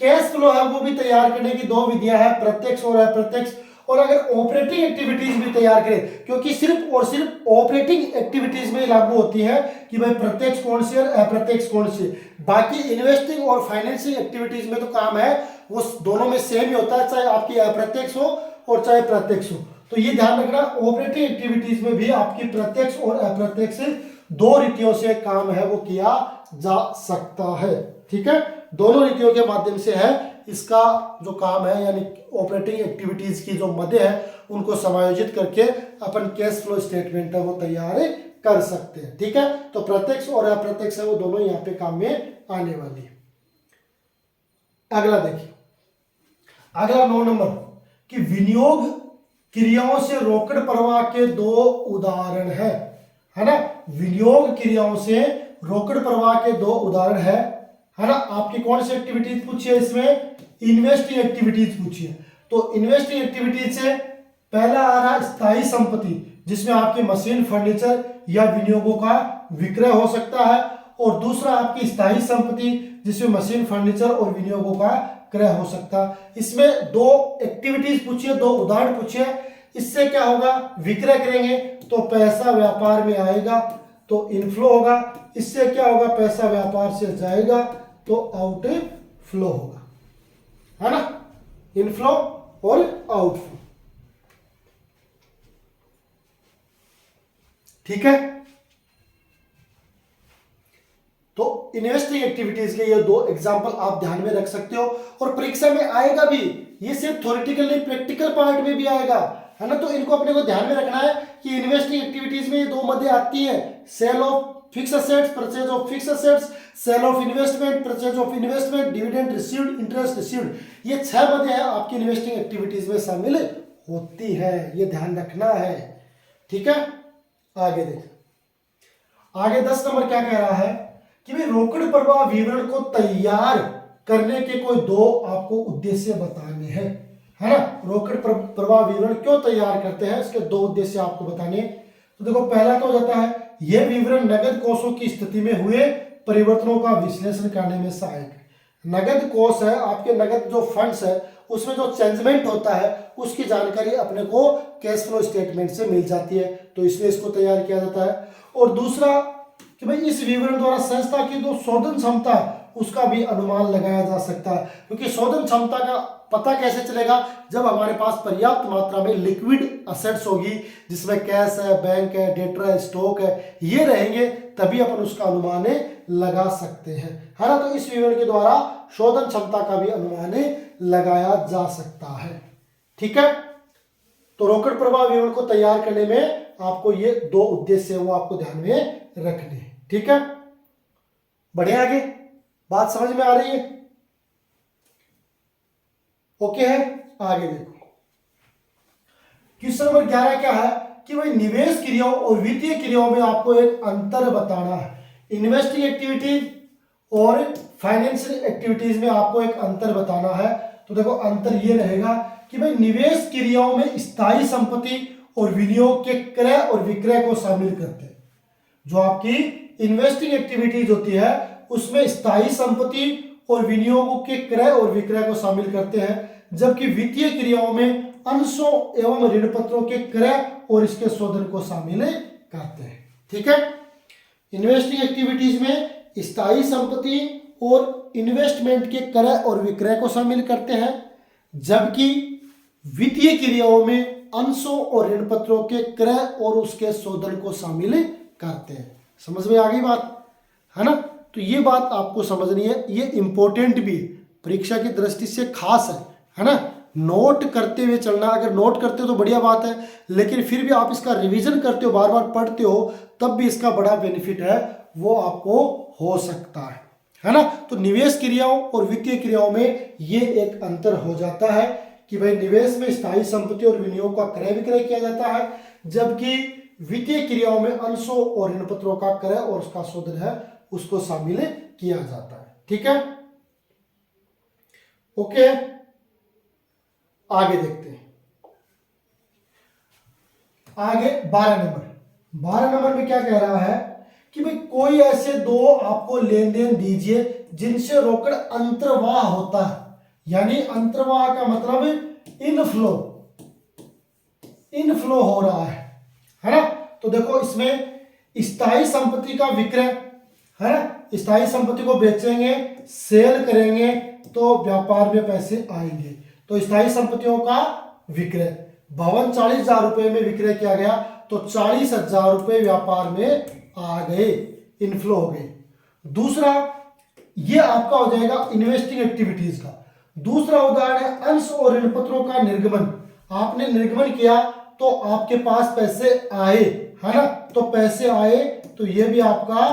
कैश फ्लो है वो भी तैयार करने की 2 विधियां हैं, प्रत्यक्ष और अप्रत्यक्ष, और अगर ऑपरेटिंग एक्टिविटीज भी तैयार करें, क्योंकि सिर्फ और सिर्फ ऑपरेटिंग एक्टिविटीज में लागू होती है कि भाई प्रत्यक्ष कौन सी और अप्रत्यक्ष कौन सी, बाकी इन्वेस्टिंग और फाइनेंसिंग एक्टिविटीज में तो काम है वो दोनों में सेम ही होता है, चाहे आपकी अप्रत्यक्ष हो और चाहे प्रत्यक्ष हो। तो ये ध्यान रखना, ऑपरेटिंग एक्टिविटीज में भी आपकी प्रत्यक्ष और अप्रत्यक्ष दो रीतियों से काम है वो किया जा सकता है। ठीक है, दोनों रीतियों के माध्यम से है इसका जो काम है, यानी ऑपरेटिंग एक्टिविटीज की जो मदे है उनको समायोजित करके अपन कैश फ्लो स्टेटमेंट है वो तैयार कर सकते हैं। ठीक है, तो प्रत्यक्ष और अप्रत्यक्ष है वो दोनों यहाँ पे काम में आने वाली है। अगला देखिए, अगला 9 नंबर कि विनियोग क्रियाओं से रोकड़ प्रवाह के दो उदाहरण है ना। विनियोग क्रियाओं से रोकड़ प्रवाह के दो उदाहरण है ना। आपकी कौन सी एक्टिविटीज पूछी है इसमें, इन्वेस्टिंग एक्टिविटीज पूछी है। तो इन्वेस्टिंग एक्टिविटीज से पहला आ रहा स्थायी संपत्ति, जिसमें आपके मशीन फर्नीचर या विनियोगों का विक्रय हो सकता है, और दूसरा आपकी स्थायी संपत्ति जिसमें मशीन फर्नीचर और विनियोगों का क्रय हो सकता है। इसमें दो एक्टिविटीज पूछी है, दो उदाहरण पूछे हैं। इससे क्या होगा, विक्रय करेंगे तो पैसा व्यापार में आएगा तो इनफ्लो होगा, इससे क्या होगा, पैसा व्यापार से जाएगा तो आउटफ्लो होगा, है ना, इनफ्लो और आउटफ्लो। ठीक है, तो इन्वेस्टिंग एक्टिविटीज के ये दो एग्जांपल आप ध्यान में रख सकते हो, और परीक्षा में आएगा भी, ये सिर्फ थ्योरेटिकल नहीं प्रैक्टिकल पार्ट में भी आएगा, है ना। तो इनको अपने को ध्यान में रखना है कि इन्वेस्टिंग एक्टिविटीज में ये दो मदे आती है, sale of fix assets, purchase of fix assets, sale of investment, purchase of investment, dividend received, interest received. ये 6 मदे हैं आपकी इन्वेस्टिंग एक्टिविटीज में शामिल होती है, ये ध्यान रखना है। ठीक है, आगे देख, आगे 10 नंबर क्या कह रहा है कि भाई रोकड़ प्रवाह विवरण को तैयार करने के कोई दो आपको उद्देश्य बताने हैं, है ना। रोकड़ प्रवाह विवरण क्यों तैयार करते हैं, इसके दो उद्देश्य आपको बताने। तो देखो, पहला तो हो जाता है यह विवरण नगद कोषों की स्थिति में हुए परिवर्तनों का विश्लेषण करने में सहायक है। नगद कोष है, आपके नगद जो फंड्स है उसमें जो चेंजमेंट होता है उसकी जानकारी अपने को कैश फ्लो स्टेटमेंट से मिल जाती है, तो इसलिए इसको तैयार किया जाता है। और दूसरा कि भाई इस विवरण द्वारा संस्था की जो शोधन क्षमता उसका भी अनुमान लगाया जा सकता है, क्योंकि शोधन क्षमता का पता कैसे चलेगा, जब हमारे पास पर्याप्त मात्रा में लिक्विड असेट्स होगी, जिसमें कैश है, बैंक है, डेटर है, स्टॉक है, ये रहेंगे, तभी अपन उसका अनुमान लगा सकते हैं, है ना। तो इस विवरण के द्वारा शोधन क्षमता का भी अनुमान लगाया जा सकता है। ठीक है, तो रोकड़ प्रवाह विवरण को तैयार करने में आपको ये दो उद्देश्य वो आपको ध्यान में रखने हैं। ठीक है, बढ़िया, आगे बात समझ में आ रही है, ओके है। आगे देखो, क्वेश्चन नंबर 11 क्या है कि भाई निवेश क्रियाओं और वित्तीय क्रियाओं में आपको एक अंतर बताना है। इन्वेस्टिंग एक्टिविटीज और फाइनेंशियल एक्टिविटीज में आपको एक अंतर बताना है। तो देखो, अंतर ये रहेगा कि भाई निवेश क्रियाओं में स्थायी संपत्ति और विनियोग के क्रय और विक्रय को शामिल करते हैं। जो आपकी इन्वेस्टिंग एक्टिविटीज होती है उसमें स्थायी संपत्ति और विनियोगों के क्रय और विक्रय को शामिल करते हैं, जबकि वित्तीय क्रियाओं में अंशों एवं ऋण पत्रों के क्रय और इसके शोधन को शामिल करते हैं। ठीक है, इन्वेस्टिंग एक्टिविटीज में स्थायी संपत्ति और इन्वेस्टमेंट के क्रय और विक्रय को शामिल करते हैं, जबकि वित्तीय क्रियाओं में अंशों और ऋण पत्रों के क्रय और उसके शोधन को शामिल करते हैं। समझ में आ गई बात, है ना। तो ये बात आपको समझनी है, ये इंपॉर्टेंट भी परीक्षा की दृष्टि से खास है ना। नोट करते हुए चलना, अगर नोट करते हो तो बढ़िया बात है, लेकिन फिर भी आप इसका रिवीजन करते हो, बार बार पढ़ते हो, तब भी इसका बड़ा बेनिफिट है वो आपको हो सकता है ना। तो निवेश क्रियाओं और वित्तीय क्रियाओं में ये एक अंतर हो जाता है कि भाई निवेश में स्थायी संपत्ति और विनियोग का क्रय विक्रय किया जाता है, जबकि वित्तीय क्रियाओं में अंशों और ऋण पत्रों का क्रय और उसका शोधन है उसको शामिल किया जाता है। ठीक है, ओके, आगे देखते हैं। आगे 12 नंबर में क्या कह रहा है कि भाई कोई ऐसे दो आपको लेन देन दीजिए जिनसे रोकड़ अंतर्वाह होता है, यानी अंतर्वाह का मतलब इनफ्लो, इनफ्लो हो रहा है ना। तो देखो इसमें स्थायी संपत्ति का विक्रय है ना, स्थायी संपत्ति को बेचेंगे, सेल करेंगे तो व्यापार में पैसे आएंगे। तो स्थायी संपत्तियों का विक्रय, भवन 40,000 रुपए में विक्रय किया गया तो 40,000 रुपए व्यापार में आ गए, इनफ्लो हो गए। दूसरा ये आपका हो जाएगा इन्वेस्टिंग एक्टिविटीज का। दूसरा उदाहरण है अंश और ऋण पत्रों का निर्गमन। आपने निर्गमन किया तो आपके पास पैसे आए, है ना, तो पैसे आए तो ये भी आपका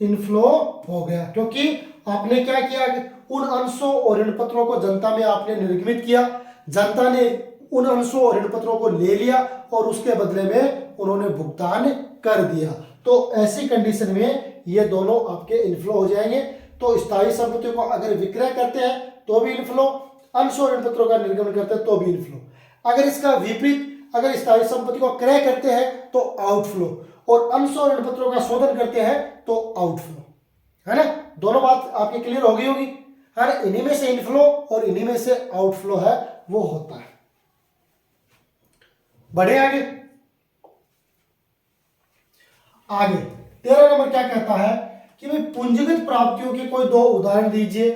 इनफ्लो हो गया, क्योंकि आपने क्या किया, उन अंशों और ऋण पत्रों को जनता में आपने निर्गमित किया, जनता ने उन अंशों और ऋण पत्रों को ले लिया और उसके बदले में उन्होंने भुगतान कर दिया। तो ऐसी कंडीशन में ये दोनों आपके इनफ्लो हो जाएंगे। तो स्थायी संपत्तियों को अगर विक्रय करते हैं तो भी इनफ्लो, अंश और ऋण पत्रों का निर्गमन करते हैं तो भी इनफ्लो। अगर इसका विपरीत, अगर स्थायी संपत्ति को क्रय करते हैं तो आउटफ्लो, और अंश और ऋण पत्रों का शोधन करते हैं तो आउटफ्लो, है ना। दोनों बात आपकी क्लियर हो गई होगी, है ना। इन्हीं में से इनफ्लो और इन्हीं में से आउटफ्लो है वो होता है। बढ़े आगे। आगे 13 नंबर क्या कहता है कि भाई पूंजीगत प्राप्तियों के कोई दो उदाहरण दीजिए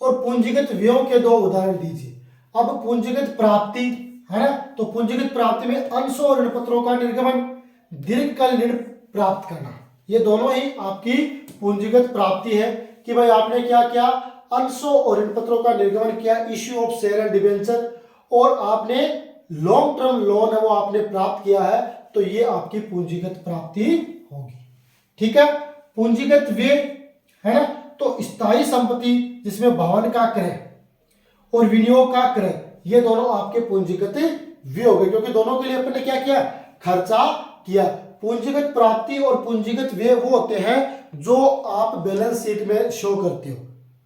और पूंजीगत व्ययों के दो उदाहरण दीजिए। अब पूंजीगत प्राप्ति है ना, तो पूंजीगत प्राप्ति में अंशों और ऋण पत्रों का निर्गमन, दीर्घकालीन ऋण प्राप्त करना, ये दोनों ही आपकी पूंजीगत प्राप्ति है कि भाई आपने क्या किया, अंशों और ऋण पत्रों का निर्गमन किया, issue of share and debenture, और आपने लॉन्ग टर्म लोन है वो आपने प्राप्त किया है, तो ये आपकी पूंजीगत प्राप्ति होगी। ठीक है। पूंजीगत व्यय है ना, तो स्थायी संपत्ति जिसमें भवन का क्रय और विनियोग का क्रय, ये दोनों आपके पूंजीगत व्यय हो गए, क्योंकि दोनों के लिए अपने क्या किया, खर्चा किया। पूंजीगत प्राप्ति और पूंजीगत व्यय वो होते हैं जो आप बैलेंस शीट में शो करते हो,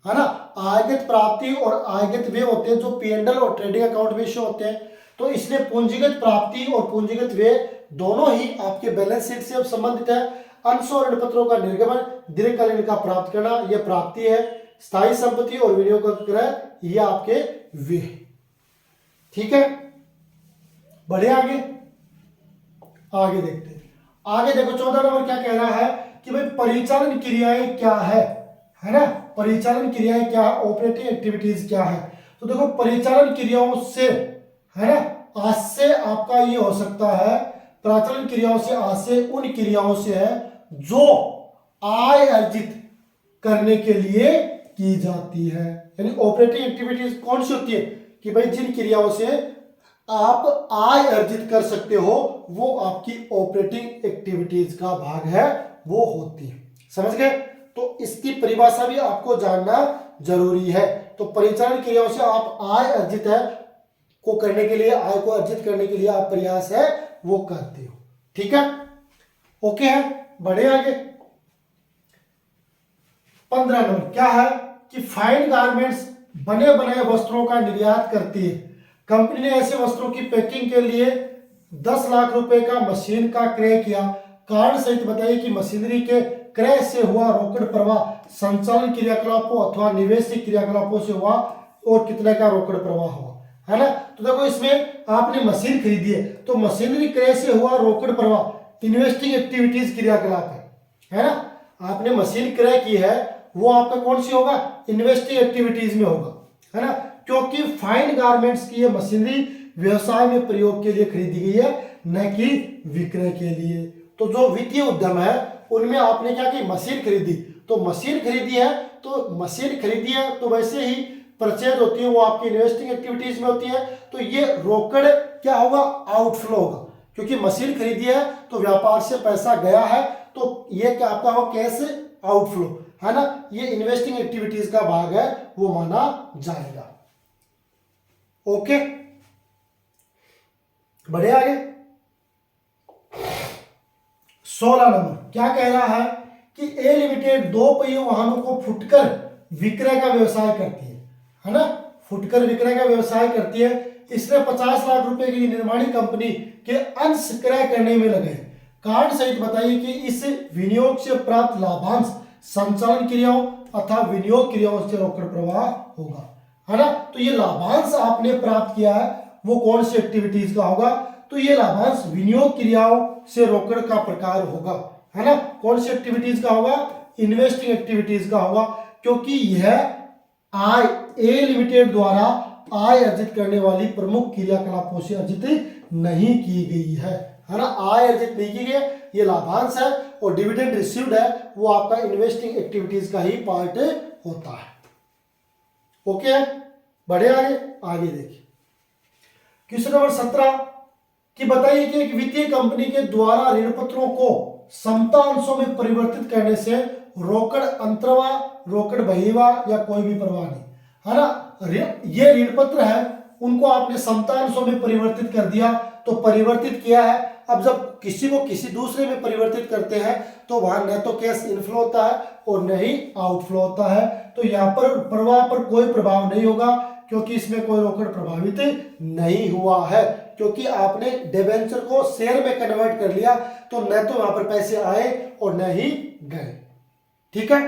है ना। आयगत प्राप्ति और आयगत व्यय होते हैं जो P&L और ट्रेडिंग अकाउंट में शो होते हैं। तो इसलिए पूंजीगत प्राप्ति और पूंजीगत व्यय दोनों ही आपके बैलेंस शीट से संबंधित है। अंशों और ऋण पत्रों का निर्गमन, दीर्घकालीन का प्राप्त करना, यह प्राप्ति है। स्थायी संपत्ति और विनियोग का क्रय, ये आपके व्यय। ठीक है। बढ़े आगे। आगे देखते हैं। आगे देखो 14 नंबर क्या कह रहा है कि भाई परिचालन क्रियाएं क्या है ना, परिचालन क्रियाएं क्या है, ऑपरेटिंग एक्टिविटीज क्या है। तो देखो परिचालन क्रियाओं से, है ना, आज से आपका ये हो सकता है, प्रचलन क्रियाओं से आज से उन क्रियाओं से है जो आय अर्जित करने के लिए की जाती है। यानी ऑपरेटिंग एक्टिविटीज कौन सी होती है कि भाई जिन क्रियाओं से आप आय अर्जित कर सकते हो वो आपकी ऑपरेटिंग एक्टिविटीज का भाग है, वो होती है। समझ गए। तो इसकी परिभाषा भी आपको जानना जरूरी है। तो परिचालन क्रियाओं से आप आय अर्जित है को करने के लिए, आय को अर्जित करने के लिए आप प्रयास है वो करते हो। ठीक है। ओके है। बढ़े आगे। 15 नंबर क्या है कि फाइन गारमेंट्स बने बनाए वस्त्रों का निर्यात करती है। कंपनी ने ऐसे वस्त्रों की पैकिंग के लिए 10 लाख रुपए का मशीन का क्रय किया। कारण सहित बताइए कि मशीनरी के क्रय से हुआ रोकड़ प्रवाह संचालन क्रियाकलापों अथवा निवेशिक क्रियाकलापों से हुआ और कितने का रोकड़ प्रवाह हुआ, है ना। तो देखो इसमें आपने मशीन खरीदी है तो मशीनरी क्रय से हुआ रोकड़ प्रवाह इन्वेस्टिंग एक्टिविटीज क्रियाकलाप है ना। आपने मशीन क्रय की है वो आपका कौन सी होगा, इन्वेस्टिंग एक्टिविटीज में होगा, है ना, क्योंकि फाइन गारमेंट्स की ये मशीनरी व्यवसाय में प्रयोग के लिए खरीदी गई है, न कि विक्रय के लिए। तो जो वित्तीय उद्यम है उनमें आपने क्या की, मशीन खरीदी, तो मशीन खरीदी है तो मशीन खरीदी है तो वैसे ही परचेज होती है वो आपकी इन्वेस्टिंग एक्टिविटीज में होती है। तो ये रोकड़ क्या होगा, आउटफ्लो होगा, क्योंकि मशीन खरीदी है तो व्यापार से पैसा गया है, तो ये क्या आपका हो, कैश आउटफ्लो, है ना। ये इन्वेस्टिंग एक्टिविटीज का भाग है वो माना जाएगा। ओके। बढ़े आगे। 16 नंबर क्या कह रहा है कि ए लिमिटेड 2 पहिए वाहनों को फुटकर विक्रय का व्यवसाय करती है ना, फुटकर विक्रय का व्यवसाय करती है। इसने 50 लाख रुपए की निर्माणी कंपनी के अंश क्रय करने में लगे। कारण सहित बताइए कि इस विनियोग से प्राप्त लाभांश संचालन क्रियाओं अथवा विनियोग क्रियाओं से रोकड़ प्रवाह होगा, है ना। तो ये लाभांश आपने प्राप्त किया है वो कौन सी एक्टिविटीज का होगा, तो ये लाभांश विनियोग क्रियाओं से रोकड़ का प्रकार होगा, है ना। कौन सी एक्टिविटीज का होगा? इन्वेस्टिंग एक्टिविटीज का होगा, क्योंकि यह आय ए लिमिटेड द्वारा आय अर्जित करने वाली प्रमुख क्रियाकलापों से अर्जित नहीं की गई है ना। आय अर्जित नहीं की गई, ये लाभांश है, और डिविडेंड रिसीव्ड है वो आपका इन्वेस्टिंग एक्टिविटीज का ही पार्ट होता है। ओके, बढ़े आगे। आगे देखिए क्वेश्चन नंबर 17 कि बताइए कि एक वित्तीय कंपनी के द्वारा ऋण पत्रों को समता अंशों में परिवर्तित करने से रोकड़ अंतरवा, रोकड़ बहिर्वा या कोई भी प्रवाह नहीं, है ना। ये ऋण पत्र है, उनको आपने समता अंशों में परिवर्तित कर दिया, तो परिवर्तित किया है। अब जब किसी को किसी दूसरे में परिवर्तित करते हैं तो वहां न तो कैश इनफ्लो होता है और न ही आउटफ्लो होता है, तो यहाँ पर प्रवाह पर कोई प्रभाव नहीं होगा, क्योंकि इसमें कोई रोकड़ प्रभावित नहीं हुआ है, क्योंकि आपने डिबेंचर को शेयर में कन्वर्ट कर लिया, तो न तो वहां पर पैसे आए और न ही गए। ठीक है,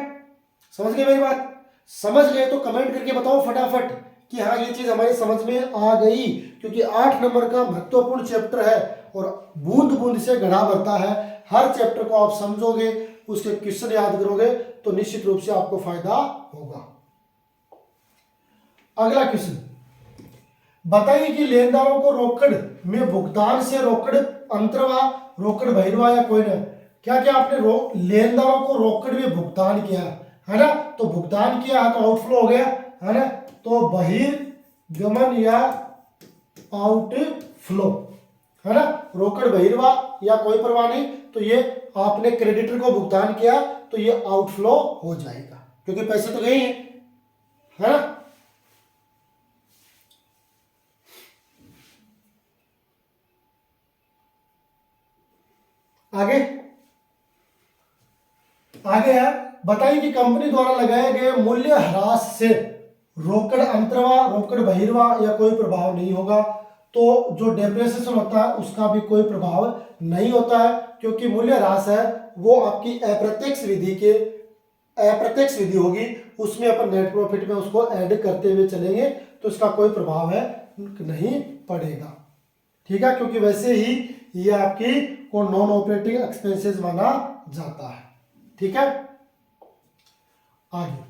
समझ गए मेरी बात? समझ गए तो कमेंट करके बताओ फटाफट कि हाँ ये चीज हमारी समझ में आ गई, क्योंकि 8 नंबर का महत्वपूर्ण चैप्टर है और बूंद बूंद से घड़ा भरता है। हर चैप्टर को आप समझोगे, उसके क्वेश्चन याद करोगे तो निश्चित रूप से आपको फायदा होगा। अगला क्वेश्चन, बताइए कि लेनदारों को रोकड़ में भुगतान से रोकड़ अंतरवा, रोकड़ बहिर्वा या कोई नहीं, क्या क्या आपने लेनदारों को रोकड़ में भुगतान किया है ना, तो भुगतान किया है तो आउटफ्लो हो गया, है ना, तो बहिर्गमन या आउटफ्लो, है ना। रोकड़ बहिर्वा या कोई परवाह नहीं, तो ये आपने क्रेडिटर को भुगतान किया तो ये आउटफ्लो हो जाएगा, क्योंकि पैसे तो गए हैं, है ना। आगे आगे है, बताइए कि कंपनी द्वारा लगाए गए मूल्य ह्रास से रोकड़ अंतरवा, रोकड़ बहिर्वा या कोई प्रभाव नहीं होगा, तो जो डेप्रिसिएशन होता है उसका भी कोई प्रभाव नहीं होता है, क्योंकि मूल्य ह्रास है वो आपकी अप्रत्यक्ष विधि होगी, उसमें अपन नेट प्रॉफिट में उसको ऐड करते हुए चलेंगे, तो इसका कोई प्रभाव है नहीं पड़ेगा। ठीक है, क्योंकि वैसे ही ये आपकी को नॉन ऑपरेटिंग एक्सपेंसेस माना जाता है। ठीक है, आगे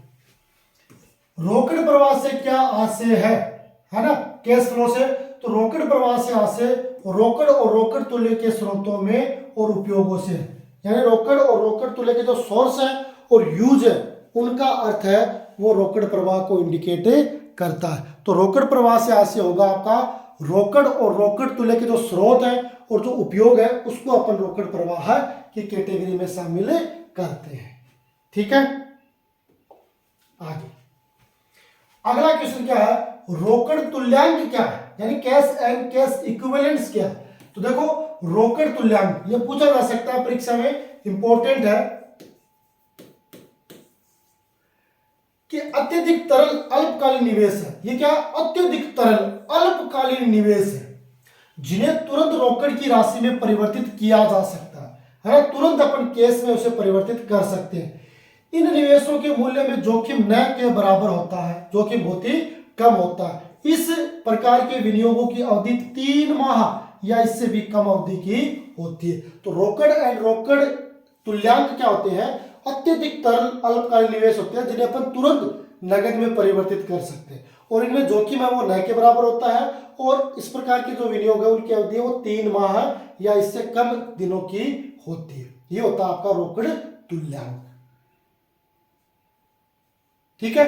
रोकड़ प्रवाह से क्या आशय है ना, कैश फ्लो से, तो रोकड़ प्रवाह से आशय रोकड़ और रोकड़ तुल्य के स्रोतों में और उपयोगों से, यानी रोकड़ और रोकड़ तुल्य के जो सोर्स है और यूज है उनका अर्थ है वो रोकड़ प्रवाह को इंडिकेट करता है। तो रोकड़ प्रवाह से आशय होगा आपका रोकड़ और रोकड़ तुल्य के जो स्रोत है और जो उपयोग है उसको अपन रोकड़ प्रवाह की कैटेगरी में शामिल करते हैं। ठीक है, आगे अगला क्वेश्चन क्या है, रोकड़ तुल्यांक क्या है, यानी कैश एंड कैश इक्विवेलेंट्स क्या है। तो देखो रोकड़ तुल्यांक ये पूछा जा सकता है परीक्षा में, इंपॉर्टेंट है कि अत्यधिक तरल अल्पकालीन निवेश है। ये क्या, अत्यधिक तरल अल्पकालीन निवेश है जिन्हें तुरंत रोकड़ की राशि में परिवर्तित किया जा सकता है ना, तुरंत अपन केस में उसे परिवर्तित कर सकते हैं। इन निवेशों के मूल्य में जोखिम न के बराबर होता है, जोखिम बहुत ही कम होता है। इस प्रकार के विनियोगों की अवधि 3 माह या इससे भी कम अवधि की होती है। तो रोकड़ एंड रोकड़ तुल्यांक क्या होते हैं, अत्यधिक तरल अल्पकालीन निवेश होते हैं जिन्हें अपन तुरंत नगद में परिवर्तित कर सकते हैं, और इनमें जोखिम है वो न के बराबर होता है, और इस प्रकार के जो विनियोग है उनकी अवधि वो 3 माह या इससे कम दिनों की होती है। ये होता है आपका रोकड़ तुल्यांक। ठीक है,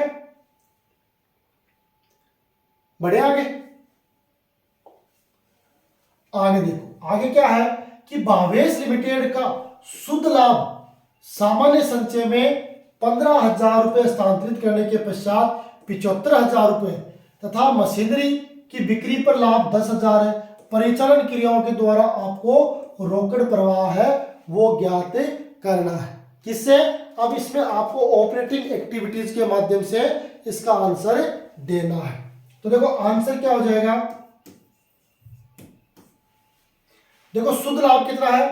बढ़े आगे। आगे देखो आगे क्या है कि भावेश लिमिटेड का शुद्ध लाभ सामान्य संचय में 15,000 रुपए स्थानांतरित करने के पश्चात 75,000 रुपए तथा मशीनरी की बिक्री पर लाभ 10,000 है। परिचालन क्रियाओं के द्वारा आपको रोकड़ प्रवाह है वो ज्ञात करना है। किससे, अब इसमें आपको ऑपरेटिंग एक्टिविटीज के माध्यम से इसका आंसर देना है। तो देखो आंसर क्या हो जाएगा, देखो शुद्ध लाभ कितना है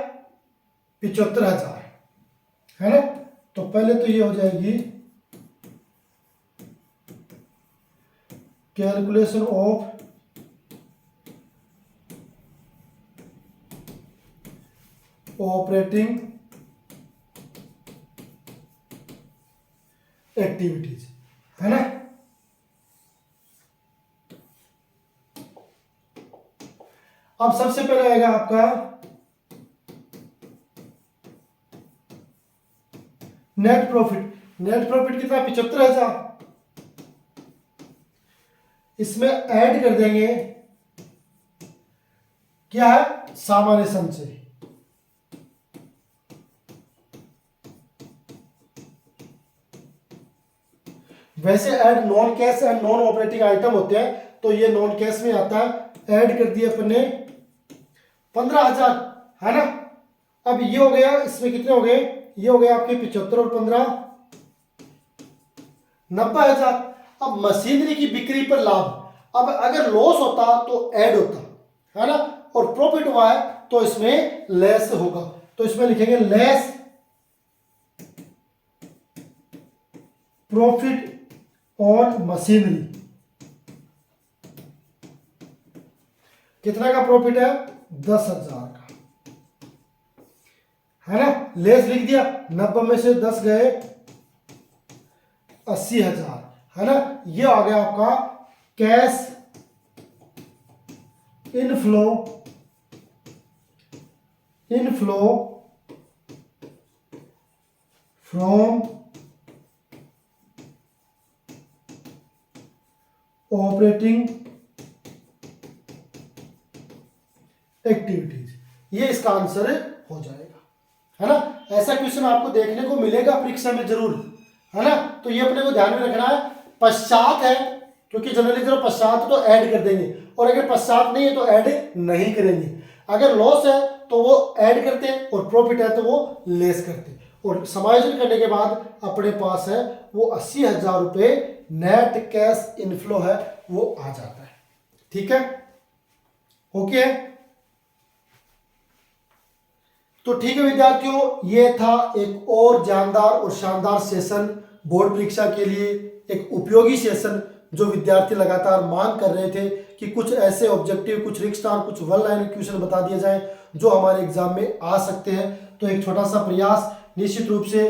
75,000 है ना, तो पहले तो ये हो जाएगी कैलकुलेशन ऑफ ऑपरेटिंग एक्टिविटीज, है ना। अब सबसे पहले आएगा आपका नेट प्रॉफिट। नेट प्रॉफिट कितना, 75,000। इसमें ऐड कर देंगे क्या है, सामान्य संचय। वैसे add non cash and non operating item होते हैं, तो ये नॉन कैश में आता है। ऐड कर दिए अपने 15,000, है ना। अब ये हो गया, इसमें कितने हो गए, ये हो गए आपके 75 और 15 90,000। अब मशीनरी की बिक्री पर लाभ, अब अगर लॉस होता तो ऐड होता, है ना, और प्रॉफिट हुआ है तो इसमें लेस होगा, तो इसमें लिखेंगे लेस प्रॉफिट ऑन मशीनरी। कितना का प्रॉफिट है, 10,000 का, है ना। लेस लिख दिया, 90 में से 10 गए 80,000, है ना। ये आ गया आपका cash inflow from operating activities. ये इसका आंसर हो जाएगा, है ना। ऐसा क्वेश्चन आपको देखने को मिलेगा परीक्षा में जरूर, है ना। तो ये अपने को ध्यान में रखना है। पश्चात है, क्योंकि जनरली जब पश्चात तो ऐड कर देंगे, और अगर पश्चात नहीं है तो ऐड नहीं करेंगे। अगर लॉस है तो वो ऐड करते हैं, और प्रॉफिट है तो वो लेस करते हैं, और समायोजन करने के बाद अपने पास है वो 80,000 रुपये नेट कैश इनफ्लो है वो आ जाता है। ठीक है, ओके। तो ठीक है विद्यार्थियों, ये था एक और जानदार और शानदार सेशन बोर्ड परीक्षा के लिए, एक उपयोगी सेशन जो विद्यार्थी लगातार मांग कर रहे थे कि कुछ ऐसे ऑब्जेक्टिव, कुछ रिक्शदार, कुछ वन लाइन क्वेश्चन बता दिए जाएं जो हमारे एग्जाम में आ सकते हैं। तो एक छोटा सा प्रयास, निश्चित रूप से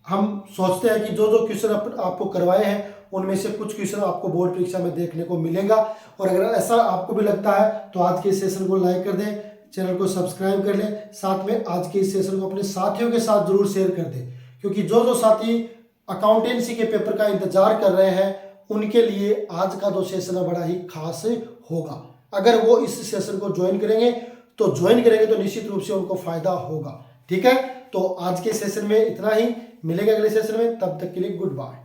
हम सोचते हैं कि जो जो क्वेश्चन आपको करवाए हैं उनमें से कुछ क्वेश्चन आपको बोर्ड परीक्षा में देखने को मिलेगा। और अगर ऐसा आपको भी लगता है तो आज के सेशन को लाइक कर दें, चैनल को सब्सक्राइब कर लें, साथ में आज के इस सेशन को अपने साथियों के साथ जरूर शेयर कर दें, क्योंकि जो जो साथी अकाउंटेंसी के पेपर का इंतजार कर रहे हैं उनके लिए आज का जो सेशन है बड़ा ही खास होगा। अगर वो इस सेशन को ज्वाइन करेंगे तो निश्चित रूप से उनको फायदा होगा। ठीक है, तो आज के सेशन में इतना ही, मिलेंगे अगले सेशन में, तब तक के लिए गुड बाय।